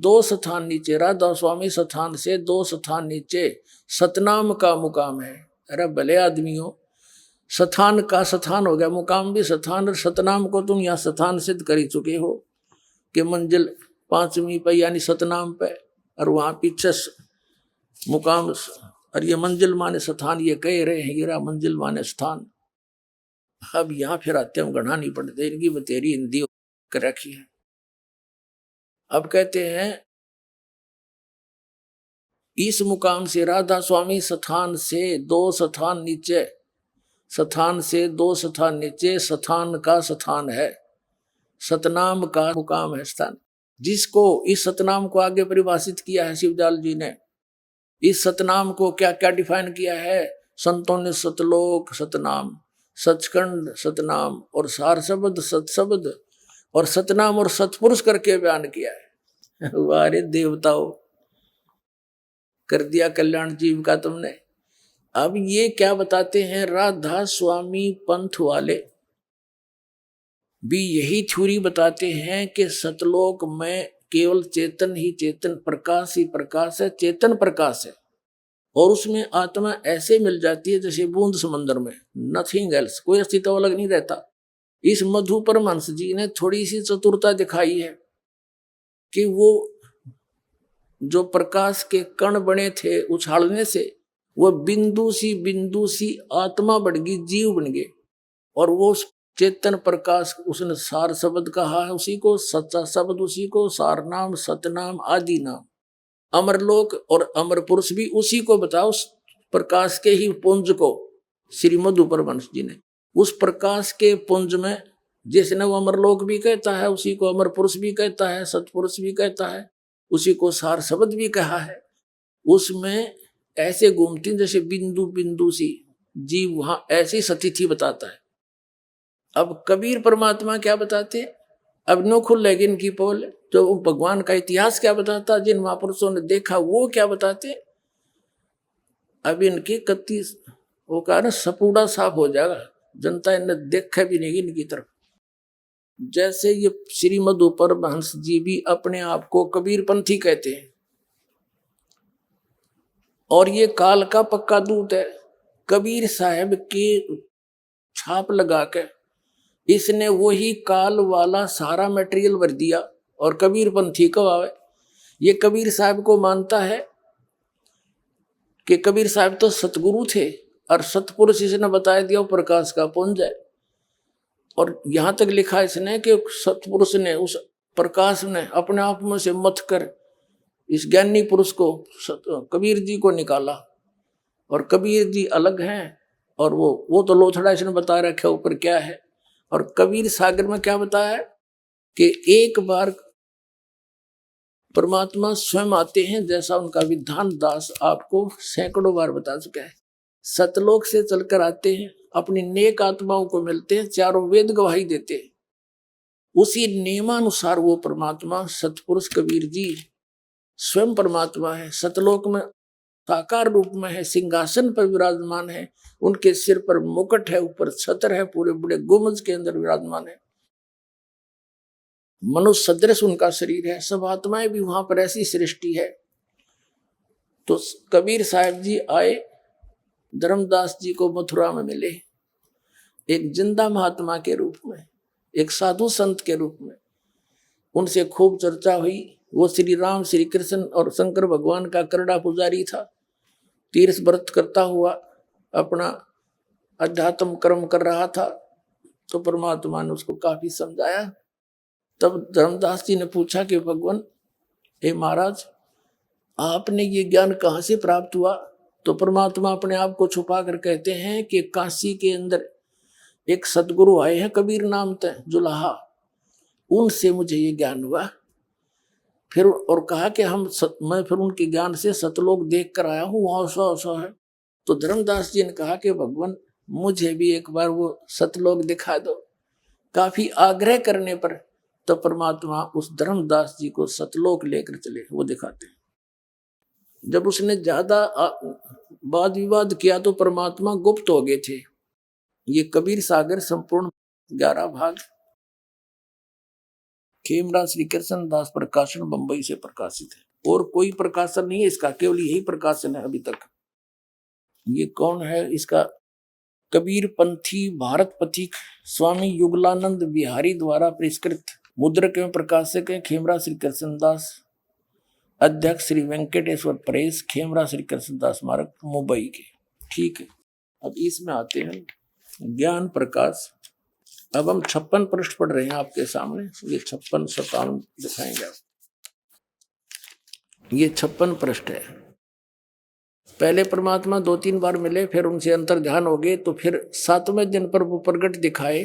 2 स्थान नीचे, राधा स्वामी स्थान से 2 स्थान नीचे सतनाम का मुकाम है। अरे भले आदमियों, स्थान का स्थान हो गया, मुकाम भी स्थान, और सतनाम को तुम यहाँ स्थान सिद्ध कर ही चुके हो कि मंजिल 5वीं पे यानी सतनाम पे, और वहां पीछे मुकाम, और ये मंजिल माने स्थान, ये कह रहे हैं हीरा मंजिल माने स्थान। अब यहाँ फिर आते हम गढ़ा नहीं पड़ते, इनकी बतेरी हिंदी कर रखी है। अब कहते हैं इस मुकाम से राधा स्वामी स्थान से 2 स्थान नीचे, स्थान से 2 स्थान नीचे स्थान का स्थान है, सतनाम का मुकाम है स्थान, जिसको इस सतनाम को आगे परिभाषित किया है शिवदयाल जी ने। इस सतनाम को क्या क्या डिफाइन किया है? संतों ने सतलोक सतनाम, सचखंड सतनाम, और सार शब्द सतशब्द, और सतनाम और सतपुरुष करके बयान किया है। वारे देवताओं, कर दिया कल्याण जीव का तुमने। अब ये क्या बताते हैं? राधा स्वामी पंथ वाले भी यही थ्योरी बताते हैं कि सतलोक में केवल चेतन ही चेतन, प्रकाश ही प्रकाश है, चेतन प्रकाश है, और उसमें आत्मा ऐसे मिल जाती है जैसे बूंद समंदर में, नथिंग एल्स, कोई अस्तित्व अलग नहीं रहता। इस मधु परमहंस जी ने थोड़ी सी चतुरता दिखाई है कि वो जो प्रकाश के कण बने थे उछालने से, वो बिंदु सी आत्मा बढ़ गई, जीव बन गए, और वो चेतन प्रकाश उसने सार शब्द कहा है उसी को, सच्चा शब्द उसी को, सार नाम सतनाम आदि नाम, अमरलोक और अमर पुरुष भी उसी को बताओ, उस प्रकाश के ही पुंज को। श्री मधु परमहंस जी ने उस प्रकाश के पुंज में, जिसने वो अमरलोक भी कहता है उसी को अमर पुरुष भी कहता है, सतपुरुष भी कहता है, उसी को सार शब्द भी कहा है, उसमें ऐसे घूमती जैसे बिंदु बिंदु सी जीव वहां ऐसी स्थिति बताता है। अब कबीर परमात्मा क्या बताते? अब नो खुल लेगी इनकी पोल, जो भगवान का इतिहास क्या बताता, जिन महापुरुषों ने देखा वो क्या बताते। अब इनकी कत्ती वो कहा सपूड़ा साफ हो जाएगा, जनता इन्हें देखा भी नहीं इनकी तरफ। जैसे ये श्री मधु परमहंस जी भी अपने आप को कबीर पंथी कहते हैं, और ये काल का पक्का दूत है। कबीर साहब की छाप लगा के इसने वही काल वाला सारा मटेरियल भर दिया, और कबीर पंथी को आवे। ये कबीर साहब को मानता है कि कबीर साहब तो सतगुरु थे, और सतपुरुष इसने बता दिया प्रकाश का पुंज है। और यहाँ तक लिखा इसने कि सतपुरुष ने उस प्रकाश ने अपने आप में से मथ कर इस ज्ञानी पुरुष को कबीर जी को निकाला। और कबीर जी अलग हैं और वो तो लोथड़ा इसने बता रखा ऊपर क्या है। और कबीर सागर में क्या बताया है कि एक बार परमात्मा स्वयं आते हैं, जैसा उनका विधान दास आपको सैकड़ों बार बता चुका है। सतलोक से चलकर आते हैं, अपनी नेक आत्माओं को मिलते हैं, चारों वेद गवाही देते हैं। उसी नियमानुसार वो परमात्मा सतपुरुष कबीर जी स्वयं परमात्मा है, सतलोक में साकार रूप में है, सिंहासन पर विराजमान है, उनके सिर पर मुकुट है, ऊपर छत्र है, पूरे बड़े गुम्बज के अंदर विराजमान है। मनुष्य सदृश उनका शरीर है, सब आत्माएं भी वहां पर ऐसी सृष्टि है। तो कबीर साहब जी आए, धर्मदास जी को मथुरा में मिले, एक जिंदा महात्मा के रूप में, एक साधु संत के रूप में। उनसे खूब चर्चा हुई। वो श्री राम, श्री कृष्ण और शंकर भगवान का करड़ा पुजारी था। तीर्थ व्रत करता हुआ अपना अध्यात्म कर्म कर रहा था। तो परमात्मा ने उसको काफी समझाया। तब धर्मदास जी ने पूछा कि भगवान, हे महाराज, आपने ये ज्ञान कहाँ से प्राप्त हुआ? तो परमात्मा अपने आप को छुपा कर कहते हैं कि काशी के अंदर एक सदगुरु आए हैं कबीर नाम थे जुलाहा, उनसे मुझे ये ज्ञान हुआ। फिर और कहा कि मैं फिर उनके ज्ञान से सतलोक देख कर आया हूँ, वहाँ ऐसा है। तो धर्मदास जी ने कहा कि भगवान, मुझे भी एक बार वो सतलोक दिखा दो। काफी आग्रह करने पर तो परमात्मा उस धर्मदास जी को सतलोक लेकर चले, वो दिखाते हैं। जब उसने ज्यादा वाद विवाद किया तो परमात्मा गुप्त हो गए थे। ये कबीर सागर संपूर्ण 11 भाग खेमरा श्री कृष्ण दास प्रकाशन बंबई से प्रकाशित है। और कोई प्रकाशन नहीं है इसका, केवल यही प्रकाशन है अभी तक। ये कौन है इसका? कबीर पंथी भारत पथिक स्वामी युगलानंद बिहारी द्वारा परिष्कृत, मुद्रक एवं प्रकाशक है खेमरा श्री कृष्णदास, अध्यक्ष श्री वेंकटेश्वर प्रेस, खेमरा श्री कृष्णदास स्मारक, मुंबई के। ठीक है, अब इसमें आते हैं ज्ञान प्रकाश। अब हम 56 पृष्ठ पढ़ रहे हैं आपके सामने। ये 56 57 दिखाएंगे आप। ये 56 पृष्ठ है। पहले परमात्मा 2-3 बार मिले, फिर उनसे अंतर ध्यान हो गए। तो फिर 7वें दिन पर वो प्रगट दिखाए।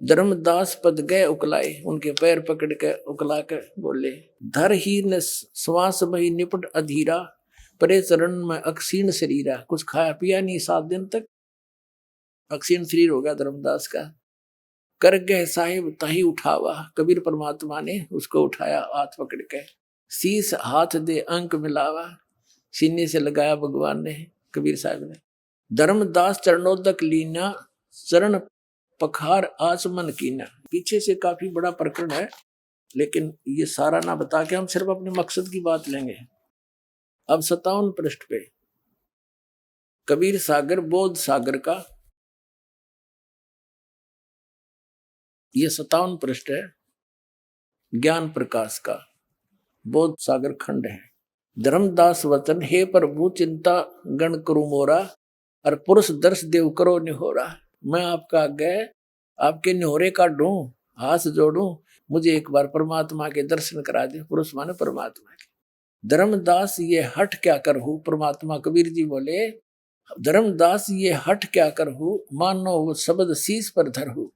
धर्मदास पद गए उकलाए, उनके पैर पकड़ के उकला के बोले, धर ही न श्वास बही निपट अधीरा, परे चरण में अक्षीण शरीरा। कुछ खाया पिया नहीं 7 दिन तक, अक्षीण शरीर हो गया धर्मदास का। कर गए साहिब ताही उठावा, कबीर परमात्मा ने उसको उठाया हाथ पकड़ के। शीस हाथ दे अंक मिलावा, सीने से लगाया भगवान ने, कबीर साहब ने। धर्मदास चरणोदक लीना, चरण पखार आचमन कीना। पीछे से काफी बड़ा प्रकरण है, लेकिन ये सारा ना बता के हम सिर्फ अपने मकसद की बात लेंगे। अब 57 पृष्ठ पे कबीर सागर बोध सागर का, ये 57 पृष्ठ है, ज्ञान प्रकाश का बोध सागर खंड है। धर्मदास वचन, हे प्रभु चिंता गण करु मोरा, और पुरुष दर्श देव करो निहोरा। मैं आपका आगे आपके निहोरे का ढूं, हाथ जोड़ूं, मुझे एक बार परमात्मा के दर्शन करा दे। पुरुष माने परमात्मा के। धर्मदास ये हट क्या करहु, परमात्मा कबीर जी बोले, धर्मदास ये हट क्या करहु, मानो वो शब्द शीश पर धरहु।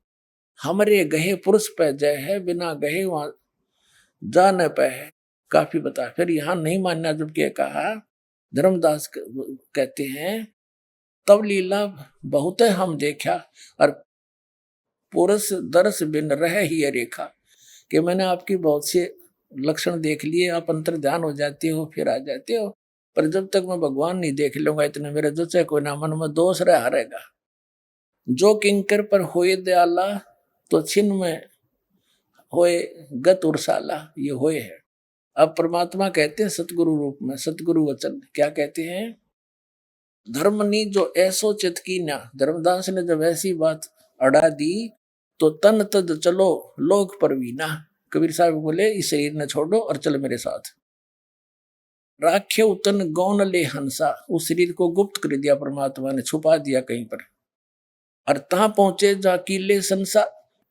हमरे गहे पुरुष पे जय है, बिना गहे वहां जा न पे है। काफी बता। फिर यहाँ नहीं मानना जब के कहा, धर्मदास कहते हैं, तब लीला बहुत हम देखा, और पुरुष दर्श बिन रह ही रेखा। कि मैंने आपकी बहुत से लक्षण देख लिए, आप अंतर ध्यान हो जाते हो, फिर आ जाते हो, पर जब तक मैं भगवान नहीं देख लूंगा इतने मेरे जो चाहे कोई ना मन में दोष रहेगा। जो किंकर पर होए दयाला, तो छिन्न में होए गत उर्साला। ये होए है। अब परमात्मा कहते हैं सतगुरु रूप में, सतगुरु वचन क्या कहते हैं, धर्मनी जो ऐसो चित की ना। धर्मदास ने जब ऐसी बात अड़ा दी तो तन तद चलो लोक परवीना। कबीर साहब बोले, इस शरीर ने छोड़ो और चल मेरे साथ। राख्य उतन गौन ले हंसा, उस शरीर को गुप्त कर दिया परमात्मा ने, छुपा दिया कहीं पर। और तहां पहुंचे जा कीले संसा,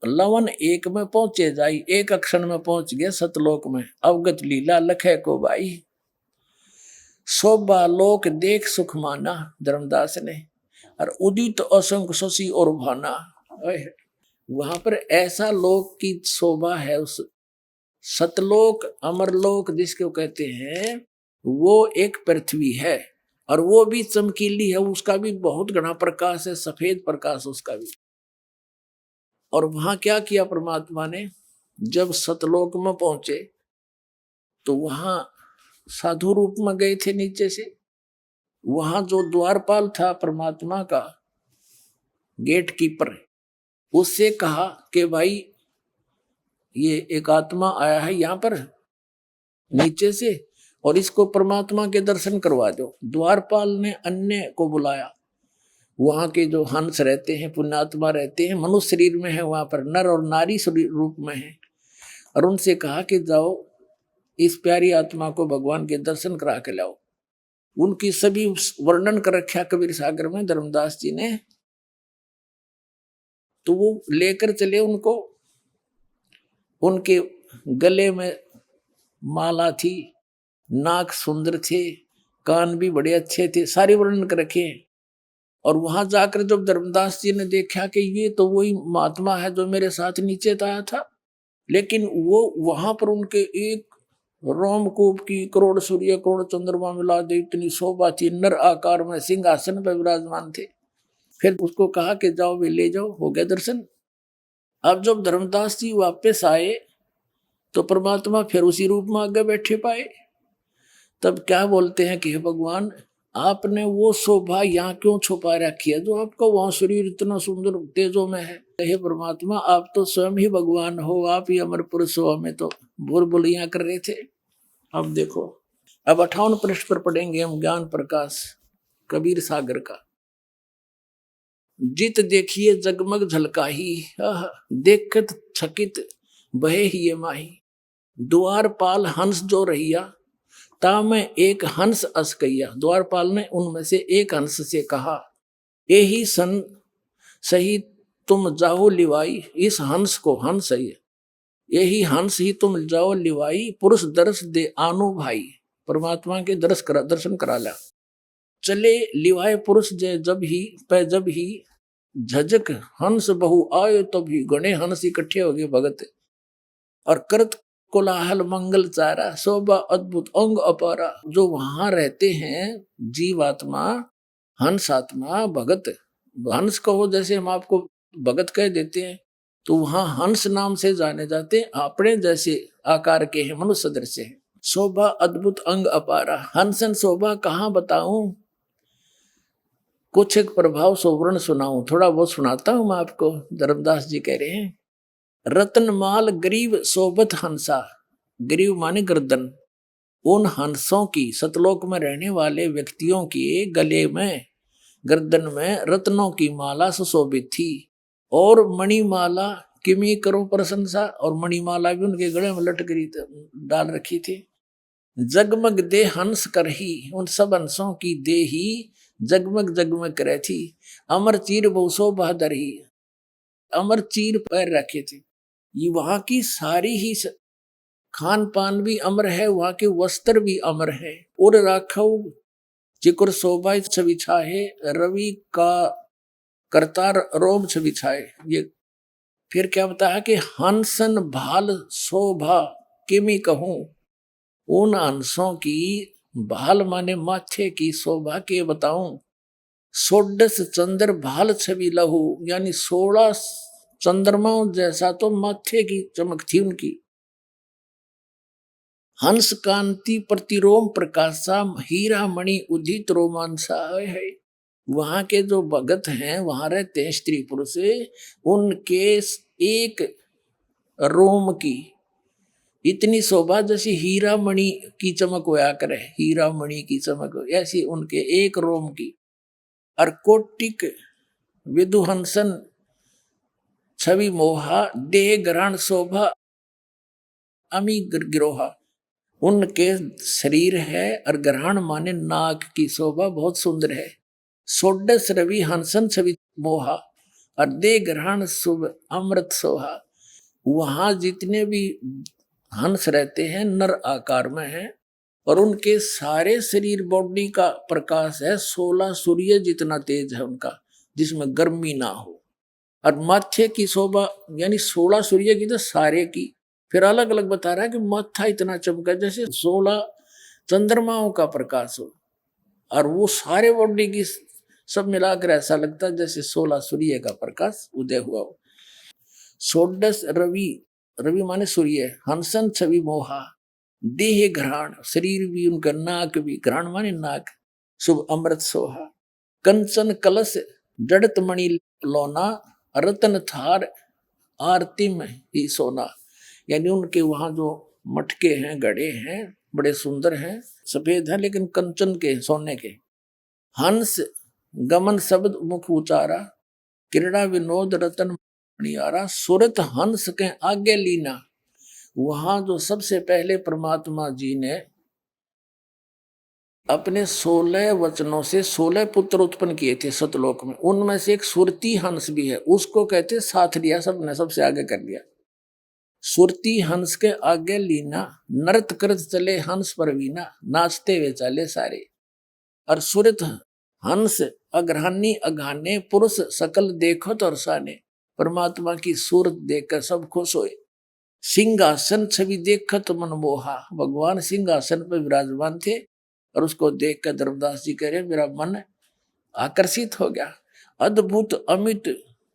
लवन एक में पहुंचे जाई, एक अक्षण में पहुंच गया सतलोक में। अवगत लीला लखे को भाई, शोभा लोक देख सुख माना, धर्मदास ने। और उदित असंख्य शशि और भाना, वहां पर ऐसा लोक की शोभा है। उस सतलोक अमरलोक जिसको कहते हैं, वो एक पृथ्वी है और वो भी चमकीली है, उसका भी बहुत घना प्रकाश है, सफेद प्रकाश उसका भी। और वहां क्या किया परमात्मा ने, जब सतलोक में पहुंचे तो वहां साधु रूप में गए थे नीचे से। वहां जो द्वारपाल था परमात्मा का, गेट कीपर, उससे कहा कि भाई ये एक आत्मा आया है यहाँ पर नीचे से, और इसको परमात्मा के दर्शन करवा दो। द्वारपाल ने अन्य को बुलाया, वहां के जो हंस रहते हैं, पुण्यात्मा रहते हैं, मनुष्य शरीर में है, वहां पर नर और नारी रूप में है, और उनसे कहा कि जाओ इस प्यारी आत्मा को भगवान के दर्शन करा के लाओ। उनकी सभी वर्णन कर रखा कबीर सागर में धर्मदास जी ने। तो वो लेकर चले उनको, उनके गले में माला थी, नाक सुंदर थे, कान भी बड़े अच्छे थे, सारे वर्णन कर रखे। और वहां जाकर जब धर्मदास जी ने देखा कि ये तो वही महात्मा है जो मेरे साथ नीचे आया था, लेकिन वो वहां पर उनके एक रोमकूप की करोड़ सूर्य करोड़ चंद्रमा मिला दे इतनी शोभा थी, नर आकार में सिंहासन पर विराजमान थे। फिर उसको कहा कि जाओ वे ले जाओ, हो गया दर्शन। अब जब धर्मदास जी वापस आए तो परमात्मा फिर उसी रूप में आगे बैठे पाए। तब क्या बोलते हैं कि हे भगवान, आपने वो शोभा यहाँ क्यों छुपा रखी है जो आपका वहां शरीर इतना सुंदर तेजों में है। हे परमात्मा, आप तो स्वयं ही भगवान हो, आप ही अमर पुरुष हो, हमें तो बुलबुलियां कर रहे थे। अब देखो, अब 58 पृष्ठ पर पढ़ेंगे हम ज्ञान प्रकाश कबीर सागर का। जित देखिए जगमग झलकाही, देखत छकित बहे ही ये माही। द्वारपाल हंस जो रहिया, ता मैं एक हंस अस कहिया। द्वारपाल ने उनमें से एक हंस से कहा, यही सन सही तुम जाओ लिवाई। इस हंस को, हंस है यही हंस ही तुम जाओ लिवाई, पुरुष दर्श दे आनो भाई। परमात्मा के दर्शन करा ला। चले लिवाए पुरुष जब ही झजक हंस बहु आयो, तभी गणे हंस इकट्ठे हो गए भगत। और करत कोलाहल मंगल चारा, शोभा अद्भुत अंग अपारा। जो वहां रहते हैं जीवात्मा, हंस आत्मा, भगत, हंस कहो जैसे हम आपको भगत कह देते हैं, तो वहां हंस नाम से जाने जाते हैं, अपने जैसे आकार के हैं, मनुष्य सदृश हैं। शोभा अद्भुत अंग अपारा, हंसन शोभा कहाँ बताऊं, कुछ एक प्रभाव सोवर्ण सुनाऊं। थोड़ा बहुत सुनाता हूं मैं आपको। धर्मदास जी कह रहे हैं, रत्नमाल गरीब शोभत हंसा, गरीब माने गर्दन, उन हंसों की, सतलोक में रहने वाले व्यक्तियों के गले में, गर्दन में रत्नों की माला सुशोभित थी। और मणिमाला किमी करो प्रशंसा, और मणिमाला भी उनके गले में लटकरी डाल रखी थी। जगमग दे हंस कर ही, उन सब हंसों की दे ही जगमग जगमग करे थी। अमर चीर बहुसो बहादुर ही, अमर चीर पैर रखे थे। ये वहां की सारी ही खान पान भी अमर है, वहां के वस्त्र भी अमर है। और राखव चिकुर शोभा छवि छाहे, रवि का करतार रोम छवि छाए। ये फिर क्या बताया कि हंसन भाल शोभा किमी कहूं, उन हंसों की भाल माने माथे की शोभा के बताऊं। 16 चंद्र भाल छवि लहू, यानी 16 चंद्रमाओं जैसा तो माथे की चमक थी उनकी। हंस कांति प्रतिरोम प्रकाशा, हीरा मणि उदित रोमांसा है। वहां के जो भगत हैं, वहां रहते हैं स्त्री पुरुष, उनके एक रोम की इतनी शोभा जैसी हीरा मणि की चमक होया करे, हीरा मणि की चमक ऐसी उनके एक रोम की। और कोटिक विदुहंसन छवि मोहा, देह ग्रहण शोभा अमी गिरोहा। उनके शरीर है और ग्रहण माने नाक की शोभा बहुत सुंदर है। 16 रवि हंसन छवि मोहा, और दे ग्रहण शुभ अमृत सोहा। वहां जितने भी हंस रहते हैं नर आकार में हैं और उनके सारे शरीर बॉडी का प्रकाश है 16 सूर्य जितना तेज है उनका, जिसमें गर्मी ना हो। और माथे की शोभा यानी 16 सूर्य की तो सारे की, फिर अलग अलग बता रहा है कि माथा इतना चमका जैसे 16 चंद्रमाओं का प्रकाश हो, और वो सारे बॉडी की सब मिलाकर ऐसा लगता है जैसे 16 सूर्य का प्रकाश उदय हुआ हो। षोडश रवि, रवि माने सूर्य, हंसन छवि मोहा, देह घ्राण, शरीर भी उनका, नाक भी, घ्राण माने नाक, शुभ अमृत सोहा। कंचन कलश जड़त मणि लोना, रतन थार आरती में ही सोना। यानी उनके वहां जो मटके हैं, घड़े हैं, बड़े सुंदर हैं, सफेद हैं लेकिन कंचन के, सोने के। हंस गमन शब्द मुख उचारा, क्रीड़ा विनोद रतन मणियारा, सुरत हंस के आगे लीना। वहां जो सबसे पहले परमात्मा जी ने अपने 16 वचनों से 16 पुत्र उत्पन्न किए थे सतलोक में, उनमें से एक सुरती हंस भी है, उसको कहते साथ लिया, सबने सबसे आगे कर दिया। सुरती हंस के आगे लीना, नृत करत चले हंस पर वीना, नाचते हुए चले सारे। और सुरत हंस अग्रहानी अघाने, पुरुष सकल देखत और साने। परमात्मा की सूरत देखकर सब खुश हुए। सिंहासन छवि देखत मन मोहा, भगवान सिंहासन पर विराजमान थे और उसको देखकर धर्मदास जी कह रहे मेरा मन आकर्षित हो गया। अद्भुत अमित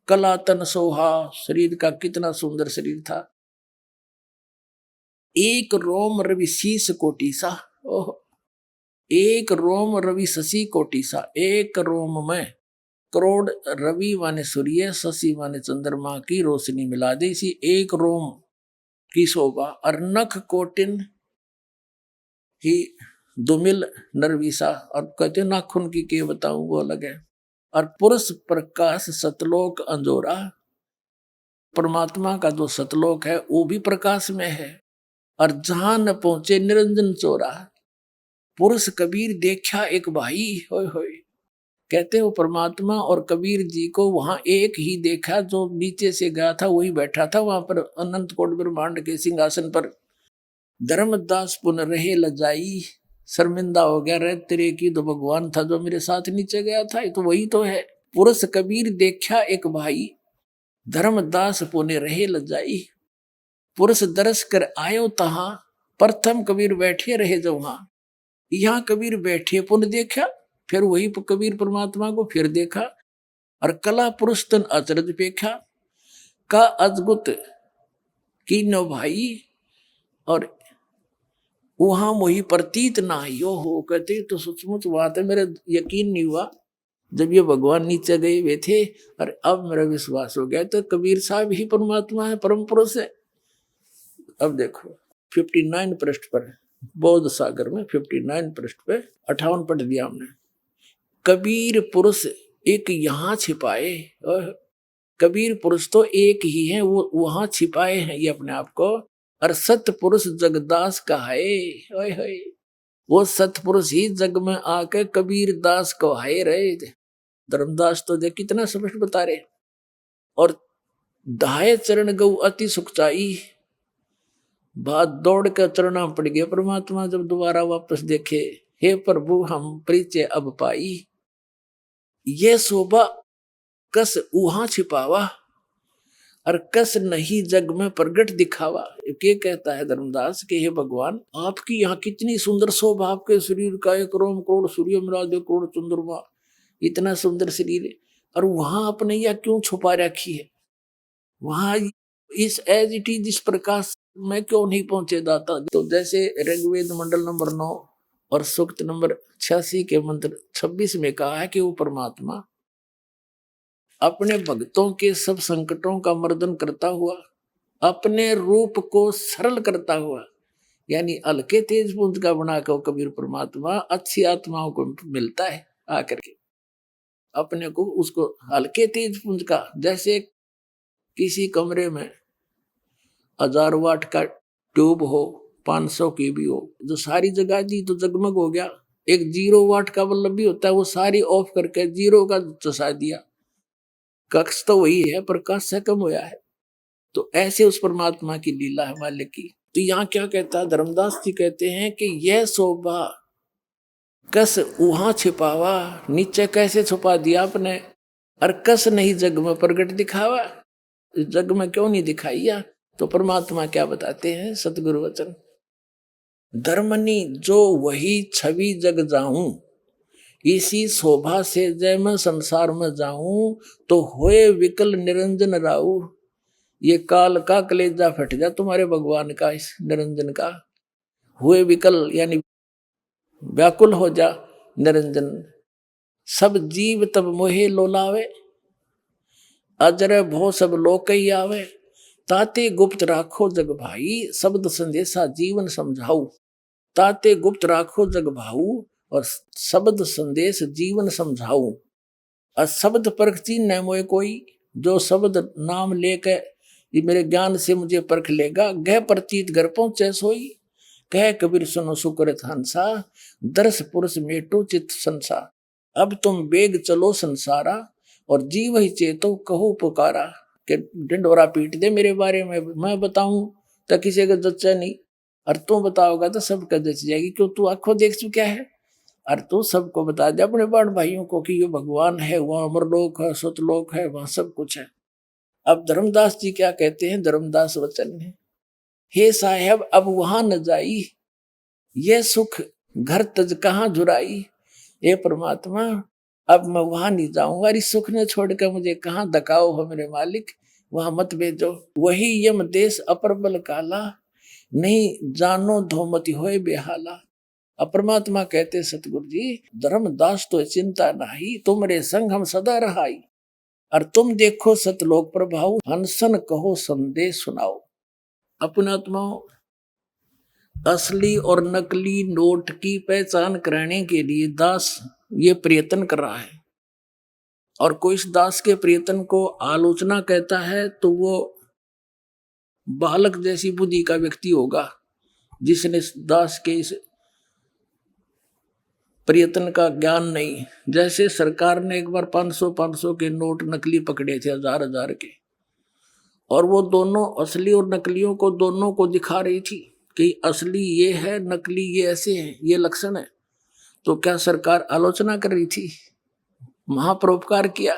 कलातन सोहा, शरीर का कितना सुंदर शरीर था। एक रोम रवि शीस कोटि सा, ओह, एक रोम रवि शशि कोटि सा। एक रोम में करोड़ रवि माने सूर्य, शशि माने चंद्रमा की रोशनी मिला दी इसी एक रोम की शोभा। और नख कोटिन ही दुमिल नरवीसा, और कहते नाखून की के बताऊं वो अलग है। और पुरुष प्रकाश सतलोक अंजोरा, परमात्मा का जो सतलोक है वो भी प्रकाश में है। और जहां न पहुंचे निरंजन चोरा, पुरुष कबीर देखा एक भाई, होय होय। कहते वो परमात्मा और कबीर जी को वहां एक ही देखा, जो नीचे से गया था वही बैठा था वहां पर अनंत कोट ब्रह्मांड के सिंहासन पर। धर्मदास पुन रहे लजाई, शर्मिंदा हो गया, रे तेरे की तो भगवान था जो मेरे साथ नीचे गया था, तो वही तो है। पुरुष कबीर देखा एक भाई, धर्मदास पुन रहे लजाई। पुरुष दरस कर आयो तहां, प्रथम कबीर बैठे रहे जो वहां। यहाँ कबीर बैठे पुन देखा, फिर वही कबीर परमात्मा को फिर देखा। और कला पुरुष तन अचरज पेखा, का अद्भुत की नो भाई। और वहां वही प्रतीत ना यो हो। कहते तो सचमुच बात है, मेरा यकीन नहीं हुआ जब ये भगवान नीचे गए हुए थे, और अब मेरा विश्वास हो गया तो कबीर साहब ही परमात्मा है, परम पुरुष है। अब देखो 59 पृष्ठ पर, बौद्ध सागर में 59 पृष्ठ पे 58 पढ़ दिया हमने। कबीर पुरुष एक यहाँ छिपाए, और कबीर पुरुष तो एक ही है, वो वहां छिपाए हैं ये अपने आप को। और सत्य पुरुष जगदास कहाए, ओए होए, वो सत्य पुरुष ही जग में आके कबीर दास कहाए रहे। धर्मदास तो देख कितना स्पष्ट बता रहे। और दाए चरण गौ अति सुखचाई, बात दौड़ कर चरणा पड़ गया परमात्मा जब दोबारा वापस देखे। हे प्रभु हम परिचय अब पाई, ये शोभा कस वहां छिपावा, और कस नहीं जग में प्रगट दिखावा। ये कहता है धर्मदास कि हे भगवान आपकी यहाँ कितनी सुंदर शोभा, आपके शरीर का 1 रोम करोड़ सूर्य मिला 2 करोड़ चंद्रमा, इतना सुंदर शरीर है, और वहां आपने यह क्यों छुपा रखी है? वहां इस एज इट इज इस प्रकाश में क्यों नहीं पहुंचे दाता? तो जैसे ऋग्वेद मंडल नंबर 9 और सूक्त नंबर 86 के मंत्र 26 में कहा है कि वो परमात्मा अपने भक्तों के सब संकटों का मर्दन करता हुआ, अपने रूप को सरल करता हुआ, यानी हल्के तेज पुंज का बनाकर कबीर परमात्मा अच्छी आत्माओं को मिलता है आकर के अपने को, उसको हल्के तेज पुंज का। जैसे किसी कमरे में 1000 वाट का ट्यूब हो, 500 की भी हो, जो सारी जगह दी तो जगमग हो गया। एक 0 वाट का बल्ब भी होता है, वो सारी ऑफ करके 0 का चसा दिया, कक्ष तो वही है, प्रकाश से कम हुआ है। तो ऐसे उस परमात्मा की लीला है मालिक की। तो यहाँ क्या कहता है धर्मदास जी, कहते हैं कि यह शोभा कस वहां छिपावा, नीचे कैसे छुपा दिया आपने, और कस नहीं जग में प्रगट दिखावा, जग में क्यों नहीं दिखाइया। तो परमात्मा क्या बताते हैं सतगुरु वचन, धर्मनी जो वही छवि जग जाऊं, इसी शोभा से जय मैं संसार में जाऊं, तो होए विकल निरंजन राऊ। ये काल का कलेजा फट जा तुम्हारे भगवान का, इस निरंजन का। हुए विकल यानी व्याकुल हो जा निरंजन। सब जीव तब मोहे लोलावे, अजर भो सब लोक ही आवे। ताते गुप्त राखो जग भाई, शब्द संदेशा जीवन समझाऊ। ताते गुप्त राखो जग भाऊ, और शब्द संदेश जीवन समझाऊ। और शब्द परखती न मोए कोई, जो शब्द नाम लेके ये मेरे ज्ञान से मुझे परख लेगा। गह प्रतीत घर पहुंचे सोई, कह कबीर सुनो सुकृत हंसा। दर्श पुरुष मेटो चित संसा, अब तुम बेग चलो संसारा। और जीव ही चेतो कहो पुकारा, कि ढिंडोरा पीट दे मेरे बारे में, मैं बताऊं तो किसी का जच्चा नहीं, और तू बताओगा तो सबका जच जाएगी, क्यों तू आंखों देख चुका है। और तू सबको बता दे अपने बड़ भाइयों को कि ये भगवान है, वहाँ अमरलोक है, सतलोक है, वहाँ सब कुछ है। अब धर्मदास जी क्या कहते हैं, धर्मदास वचन है, हे साहेब अब वहां न जाई, ये सुख घर तज कहाँ जुराई। ये परमात्मा अब मैं वहां नहीं जाऊंगा, इस सुख ने छोड़कर मुझे कहाँ धकाओ हो मेरे मालिक, वहां मत भेजो। वही यम देश अपर बल काला, नहीं जानो धोमति होए बेहाला। अब परमात्मा कहते सतगुरु जी, धर्मदास तो चिंता नाही, तुमरे संग हम सदा रहाई। और तुम देखो सतलोक प्रभाव, हंसन कहो संदेश सुनाओ। अपनात्माओं, असली और नकली नोट की पहचान कराने के लिए दास ये प्रयत्न कर रहा है। और कोई इस दास के प्रयत्न को आलोचना कहता है तो वो बालक जैसी बुद्धि का व्यक्ति होगा, जिसने दास के इस प्रयत्न का ज्ञान नहीं। जैसे सरकार ने एक बार 500 के नोट नकली पकड़े थे, 1000 के, और वो दोनों असली और नकलियों को दोनों को दिखा रही थी कि असली ये है, नकली ये ऐसे है, ये लक्षण है। तो क्या सरकार आलोचना कर रही थी? महापरोपकार किया।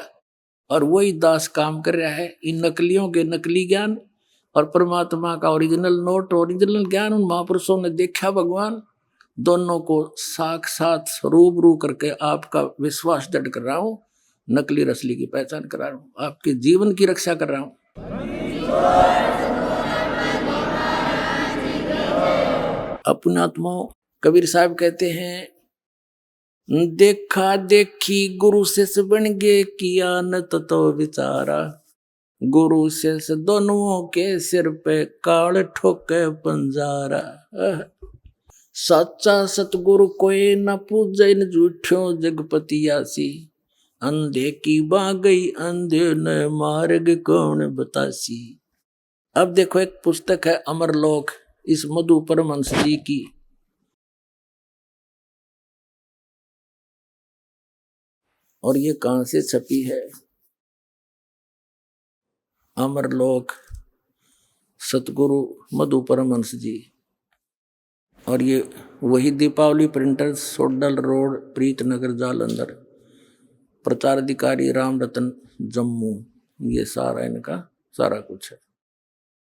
और वही दास काम कर रहा है, इन नकलियों के नकली ज्ञान और परमात्मा का ओरिजिनल नोट, ओरिजिनल ज्ञान उन महापुरुषों ने देखा। भगवान दोनों को साक्षात रूबरू करके आपका विश्वास दृढ़ कर रहा हूं, नकली रसली की पहचान करा रहा हूं, आपके जीवन की रक्षा कर रहा हूं। अपनात्माओं, कबीर साहब कहते हैं, देखा देखी गुरु शिष्य बन गे, किया न तो विचारा। गुरु शिष्य दोनों के सिर पे काल ठोके पंजारा। सच्चा सतगुरु कोई न पूजे, न झूठ्यों जगपतियासी। अंधे की बागई अंधे न मार्ग कौन बतासी। अब देखो एक पुस्तक है अमरलोक, इस मधु परमहंस जी की। और ये कहां से छपी है? अमरलोक, सतगुरु मधु परमहंस जी। और ये वही दीपावली प्रिंटर्स, सोडल रोड, प्रीतनगर, जालंधर। प्रचार अधिकारी राम रतन, जम्मू। ये सारा इनका सारा कुछ है,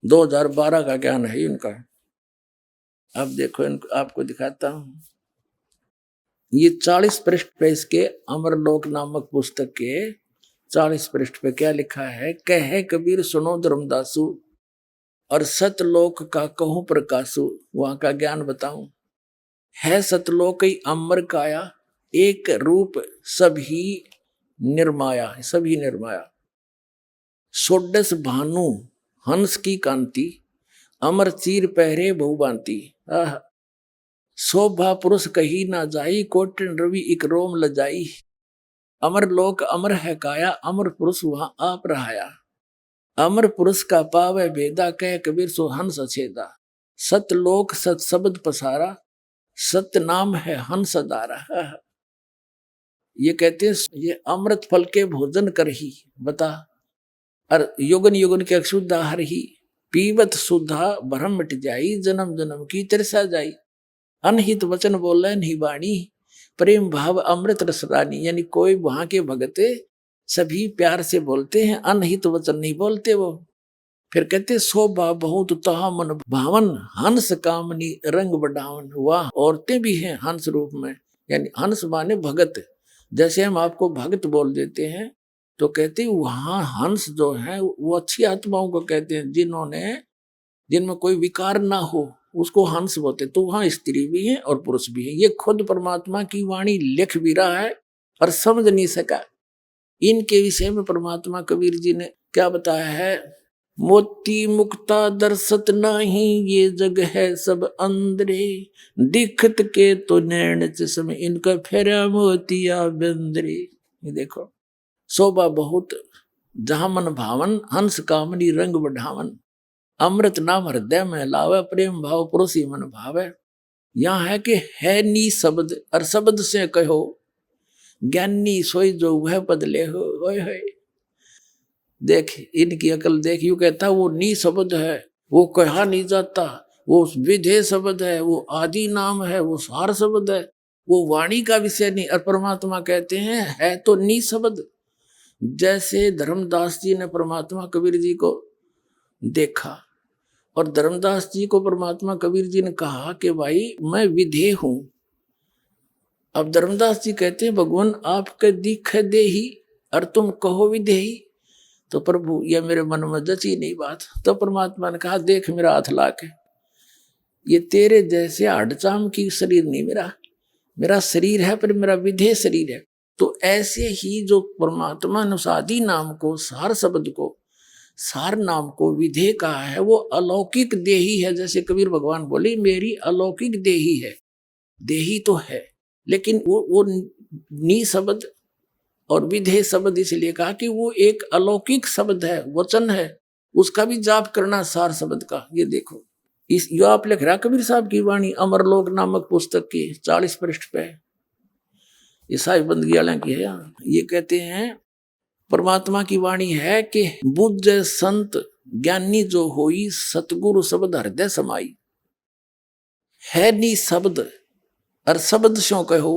2012 का ज्ञान है इनका। अब देखो इनको आपको दिखाता हूं। ये 40 पृष्ठ पे इसके अमरलोक नामक पुस्तक के 40 पृष्ठ पे क्या लिखा है? कहे कबीर सुनो धर्मदासु, और सतलोक का कहूं प्रकाशु। वहां का ज्ञान बताऊं। है सतलोक ही अमर काया, एक रूप सभी निर्माया, सभी निर्माया। सोडस भानु हंस की कांति, अमर चीर पहरे बहुबांति। शोभा पुरुष कही ना जाई, कोटिन रवि इक रोम लजाई। अमर लोक अमर है काया, अमर पुरुष वहां आप रहाया। अमर पुरुष का पावे भेदा, कह कबीर सो हंस अछेदा। सतलोक सत शब्द पसारा, सत्य नाम है हंस दारा। ये कहते हैं ये अमृत फल के भोजन कर ही बता और युगन युगन के अक्षुद्ध आहार ही पीवत सुधा भरम मिट जाई, जन्म जन्म की तिरसा जाई। अनहित वचन बोले नहीं वाणी, प्रेम भाव अमृत रसरानी। यानी कोई वहां के भगत सभी प्यार से बोलते हैं, अनहित वचन नहीं बोलते वो। फिर कहते शोभा बहुत तहा मन भावन, हंस कामनी रंग बढ़ावन। वाह, औरतें भी हैं हंस रूप में, यानी हंस माने भगत। जैसे हम आपको भगत बोल देते हैं तो कहते वहां हंस जो है वो अच्छी आत्माओं को कहते हैं, जिनमें कोई विकार ना हो, उसको हंस बोलते। तो वहां स्त्री भी है और पुरुष भी है। ये खुद परमात्मा की वाणी लिख भी रहा है और समझ नहीं सका। इनके विषय में परमात्मा कबीर जी ने क्या बताया है, मोती मुक्ता दर्शत नहीं, ये जग है सब अंदरे, दिखत के तो नैन चश्मे, इनका फेरा मोतिया बंदरे। ये देखो, शोभा बहुत जहां मन भावन, हंस कामनी रंग बढ़ावन। अमृत नाम हृदय में लावे, प्रेम भाव पुरुषी मन भावे। यहाँ है कि है नी शब्द, और शब्द से कहो ज्ञानी सोई जो वह बदले हो। देख इनकी अकल देख, यू कहता वो नी शब्द है, वो कहा नहीं जाता, वो विधेय शब्द है, वो आदि नाम है, वो सार शब्द है, वो वाणी का विषय नहीं। और परमात्मा कहते हैं है तो नी शब्द। जैसे धर्मदास जी ने परमात्मा कबीर जी को देखा और धर्मदास जी को परमात्मा कबीर जी ने कहा कि भाई मैं विधेय हूं। अब धर्मदास जी कहते हैं भगवान आपके दिख दे ही और तुम कहो विधेयी। तो प्रभु यह मेरे मन में जची नहीं बात। तो परमात्मा ने कहा देख मेरा हाथ ला के, ये तेरे जैसे हडचाम की शरीर नहीं मेरा शरीर है, पर मेरा विधेय शरीर है। तो ऐसे ही जो परमात्मा ने उस आदि नाम को, सार शब्द को, सार नाम को विधेय कहा है, वो अलौकिक देही है। जैसे कबीर भगवान बोले मेरी अलौकिक देही है। देही तो है, लेकिन वो नी शब्द और विधेय शब्द इसलिए कहा कि वो एक अलौकिक शब्द है, वचन है, उसका भी जाप करना सार शब्द का। ये देखो इस यो आप लिख रहा कबीर साहब की वाणी अमरलोक नामक पुस्तक की 40 पृष्ठ पे, ये साहिब बंदगी वाले की है। ये कहते हैं परमात्मा की वाणी है कि बुद्ध संत ज्ञानी जो होई, सतगुरु शब्द हृदय समाई। है नी शब्द और शब्द स्यों कहो,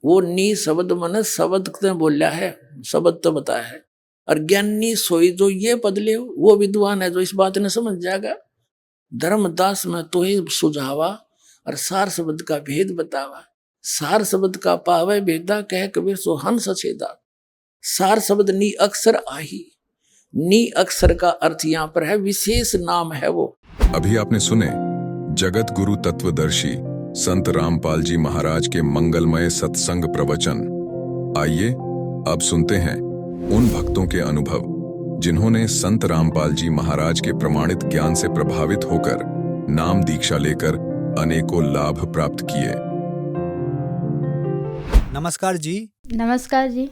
वो नी शब्द मन शब्द ने बोला है, शब्द तो बताया है। और ज्ञानी सोई जो ये बदले हो, वो विद्वान है जो इस बात ने समझ जाएगा। धर्मदास में तो ही सुझावा और सार शब्द का भेद बतावा। सार शब्द का पावे भेदा, कह कबीर सो हंस छेदा। सार शब्द नी अक्षर आही, नी अक्षर का अर्थ यहाँ पर है विशेष नाम है वो। अभी आपने सुने जगत गुरु तत्वदर्शी संत रामपाल जी महाराज के मंगलमय सत्संग प्रवचन। आइए अब सुनते हैं उन भक्तों के अनुभव जिन्होंने संत रामपाल जी महाराज के प्रमाणित ज्ञान से प्रभावित होकर नाम दीक्षा लेकर अनेकों लाभ प्राप्त किए। नमस्कार जी। नमस्कार जी।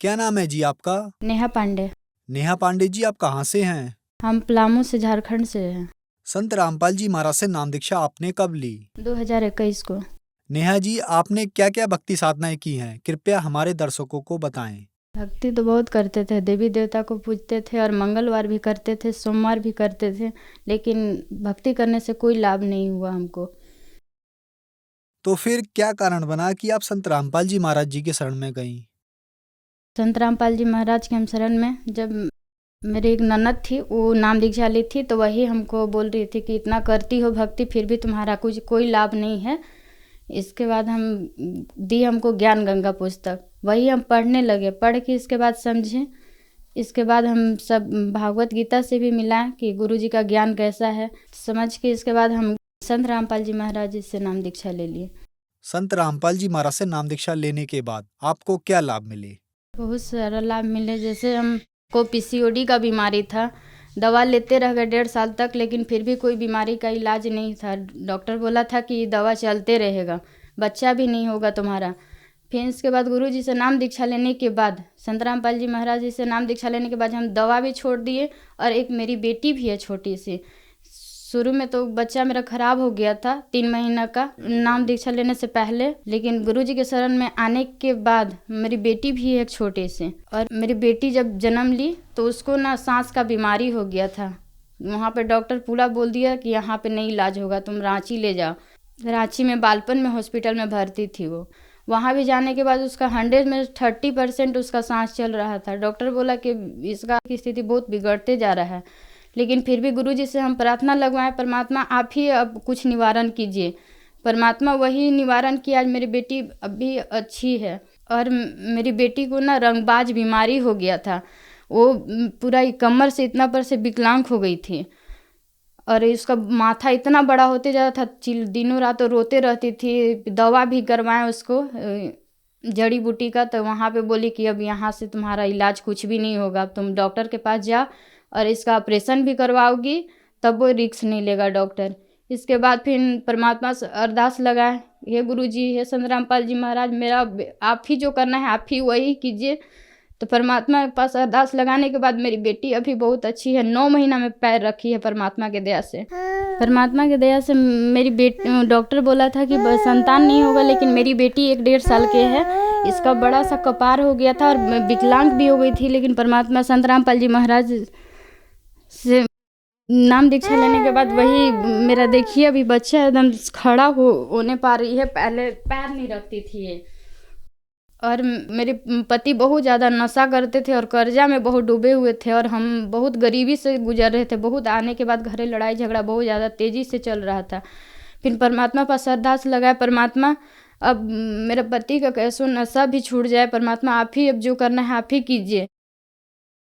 क्या नाम है जी आपका? नेहा पांडे। नेहा पांडे जी, आप कहाँ से हैं? हम पलामू से, झारखंड से हैं। संत रामपाल जी महाराज से नाम दीक्षा आपने कब ली? 2021 को। नेहा जी, आपने क्या क्या भक्ति साधनाएं की हैं, कृपया हमारे दर्शकों को बताएं। भक्ति तो बहुत करते थे, देवी देवता को पूजते थे और मंगलवार भी करते थे, सोमवार भी करते थे, लेकिन भक्ति करने से कोई लाभ नहीं हुआ हमको। तो फिर क्या कारण बना कि आप संत रामपाल जी महाराज जी के शरण में गईं? संत रामपाल जी महाराज के हम शरण में, जब मेरी एक ननद थी, वो नाम दीक्षा ली थी, तो वही हमको बोल रही थी कि इतना करती हो भक्ति फिर भी तुम्हारा कुछ कोई लाभ नहीं है। इसके बाद हम दी हमको ज्ञान गंगा पुस्तक, वही हम पढ़ने लगे। पढ़ के इसके बाद समझे, इसके बाद हम सब भागवत गीता से भी मिलाएं कि गुरु जी का ज्ञान कैसा है, समझ के इसके बाद हम संत रामपाल जी महाराज जी से नाम दीक्षा ले लिए। संत रामपाल जी महाराज से नाम दीक्षा लेने के बाद आपको क्या लाभ मिले? बहुत सारा लाभ मिले। जैसे हमको PCOD का बीमारी था, दवा लेते रह गए 1.5 साल तक, लेकिन फिर भी कोई बीमारी का इलाज नहीं था। डॉक्टर बोला था कि दवा चलते रहेगा, बच्चा भी नहीं होगा तुम्हारा। फिर इसके बाद गुरु जी से नाम दीक्षा लेने के बाद, संत रामपाल जी महाराज जी से नाम दीक्षा लेने के बाद हम दवा भी छोड़ दिए। और एक मेरी बेटी भी है छोटी सी, शुरू में तो बच्चा मेरा खराब हो गया था 3 महीना का नाम दीक्षा लेने से पहले, लेकिन गुरुजी के शरण में आने के बाद मेरी बेटी भी एक छोटे से, और मेरी बेटी जब जन्म ली तो उसको ना सांस का बीमारी हो गया था। वहाँ पे डॉक्टर पूरा बोल दिया कि यहाँ पे नहीं इलाज होगा, तुम रांची ले जाओ। रांची में बालपन में हॉस्पिटल में भर्ती थी वो। वहाँ भी जाने के बाद उसका 100 में 30% उसका सांस चल रहा था। डॉक्टर बोला कि इसका स्थिति बहुत बिगड़ते जा रहा है, लेकिन फिर भी गुरुजी से हम प्रार्थना लगवाएं, परमात्मा आप ही अब कुछ निवारण कीजिए। परमात्मा वही निवारण किया। आज मेरी बेटी अभी अच्छी है। और मेरी बेटी को ना रंगबाज बीमारी हो गया था, वो पूरा कमर से इतना पर से विकलांग हो गई थी, और इसका माथा इतना बड़ा होते जा रहा था, दिनों रातों रोते रहती थी। दवा भी करवाएं उसको जड़ी बूटी का, तो वहाँ पे बोली कि अब यहाँ से तुम्हारा इलाज कुछ भी नहीं होगा, तुम डॉक्टर के पास जाओ और इसका ऑपरेशन भी करवाओगी तब वो रिस्क नहीं लेगा डॉक्टर। इसके बाद फिर परमात्मा से अरदास लगाए, हे गुरुजी, हे संत रामपाल जी महाराज, मेरा आप ही जो करना है आप ही वही कीजिए। तो परमात्मा के पास अरदास लगाने के बाद मेरी बेटी अभी बहुत अच्छी है। 9 महीना में पैर रखी है परमात्मा के दया से। परमात्मा के दया से मेरी बेटी, डॉक्टर बोला था कि संतान नहीं होगा, लेकिन मेरी बेटी 1-1.5 साल के है। इसका बड़ा सा कपार हो गया था और विकलांग भी हो गई थी, लेकिन परमात्मा संत रामपाल जी महाराज से नाम दीक्षा लेने के बाद वही मेरा देखिए अभी बच्चा एकदम खड़ा होने पा रही है। पहले पैर नहीं रखती थी ये। और मेरे पति बहुत ज़्यादा नशा करते थे और कर्जा में बहुत डूबे हुए थे, और हम बहुत गरीबी से गुजर रहे थे। बहुत आने के बाद घरे लड़ाई झगड़ा बहुत ज़्यादा तेज़ी से चल रहा था। फिर परमात्मा पर अरदास लगाए, परमात्मा अब मेरे पति का कैसो नशा भी छूट जाए, परमात्मा आप ही अब जो करना है आप ही कीजिए।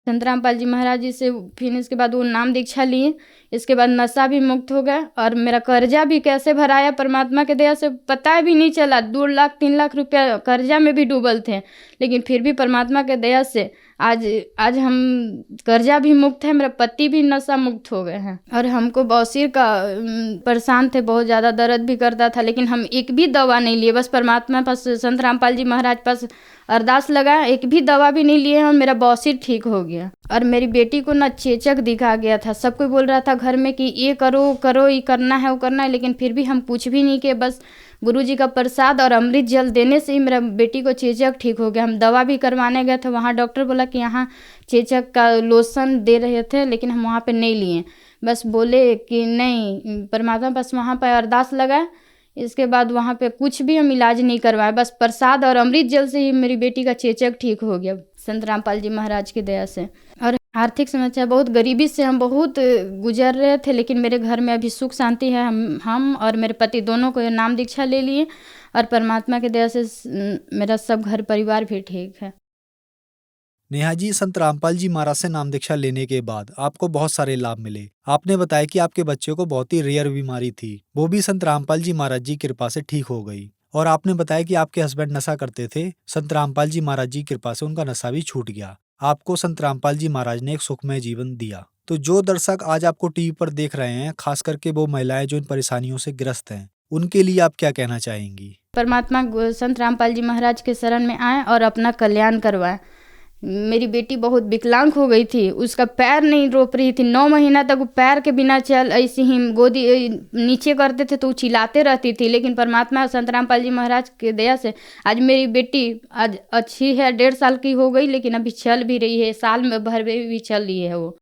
संत रामपाल जी महाराज जी से फिर इसके बाद वो नाम दीक्षा लिए। इसके बाद नशा भी मुक्त हो गया, और मेरा कर्जा भी कैसे भराया परमात्मा के दया से पता भी नहीं चला। 2 लाख 3 लाख रुपया कर्जा में भी डूबल थे, लेकिन फिर भी परमात्मा के दया से आज हम कर्जा भी मुक्त है, मेरा पति भी नशा मुक्त हो गए हैं। और हमको बौसीर का परेशान थे, बहुत ज़्यादा दर्द भी करता था, लेकिन हम एक भी दवा नहीं लिए। बस परमात्मा पास संत रामपाल जी महाराज पास अरदास लगा, एक भी दवा भी नहीं लिए और मेरा बौसीर ठीक हो गया। और मेरी बेटी को ना चेचक दिखा गया था। सब कोई बोल रहा था घर में कि ये करो करो, ये करना है वो करना है, लेकिन फिर भी हम कुछ भी नहीं किए। बस गुरुजी का प्रसाद और अमृत जल देने से ही मेरा बेटी को चेचक ठीक हो गया। हम दवा भी करवाने गए थे, वहाँ डॉक्टर बोला कि यहाँ चेचक का लोशन दे रहे थे, लेकिन हम वहाँ पे नहीं लिए। बस बोले कि नहीं, परमात्मा पास वहाँ पर अरदास लगाए। इसके बाद वहाँ पे कुछ भी हम इलाज नहीं करवाए, बस प्रसाद और अमृत जल से ही मेरी बेटी का चेचक ठीक हो गया संत रामपाल जी महाराज की दया से। और आर्थिक समस्या बहुत गरीबी से हम बहुत गुजर रहे थे, लेकिन मेरे घर में अभी सुख शांति है। हम और मेरे पति दोनों को नाम दीक्षा ले लिए, और परमात्मा की दया से मेरा सब घर परिवार भी ठीक है। नेहा जी, संत रामपाल जी महाराज से नाम दीक्षा लेने के बाद आपको बहुत सारे लाभ मिले। आपने बताया कि आपके बच्चे को बहुत ही रेयर बीमारी थी, वो भी संत रामपाल जी महाराज जी की कृपा से ठीक हो गई। और आपने बताया कि आपके हस्बैंड नशा करते थे, संत रामपाल जी महाराज जी की कृपा से उनका नशा भी छूट गया। आपको संत रामपाल जी महाराज ने एक सुखमय जीवन दिया। तो जो दर्शक आज आपको टीवी पर देख रहे हैं, खास करके वो महिलाएं जो इन परेशानियों से ग्रस्त हैं, उनके लिए आप क्या कहना चाहेंगी? परमात्मा संत रामपाल जी महाराज के शरण में आए और अपना कल्याण करवाए। मेरी बेटी बहुत विकलांग हो गई थी, उसका पैर नहीं रोक रही थी। 9 महीना तक वो पैर के बिना चल, ऐसे ही गोदी नीचे करते थे तो वो चिल्लाते रहती थी, लेकिन परमात्मा संत रामपाल जी महाराज के दया से आज मेरी बेटी आज अच्छी है। 1.5 साल की हो गई, लेकिन अभी चल भी रही है, साल में भर में भी चल रही है वो।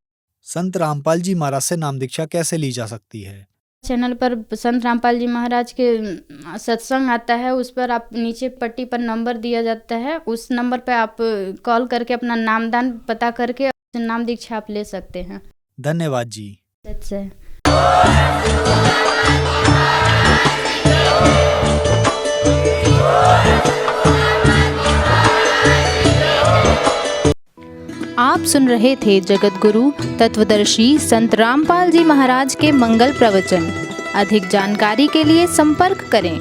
संत रामपाल जी महाराज से नाम दीक्षा कैसे ली जा सकती है? चैनल पर संत रामपाल जी महाराज के सत्संग आता है, उस पर आप नीचे पट्टी पर नंबर दिया जाता है, उस नंबर पर आप कॉल करके अपना नामदान पता करके नाम दीक्षा आप ले सकते हैं। धन्यवाद जी। अच्छा। आप सुन रहे थे जगत गुरु तत्वदर्शी संत रामपाल जी महाराज के मंगल प्रवचन। अधिक जानकारी के लिए संपर्क करें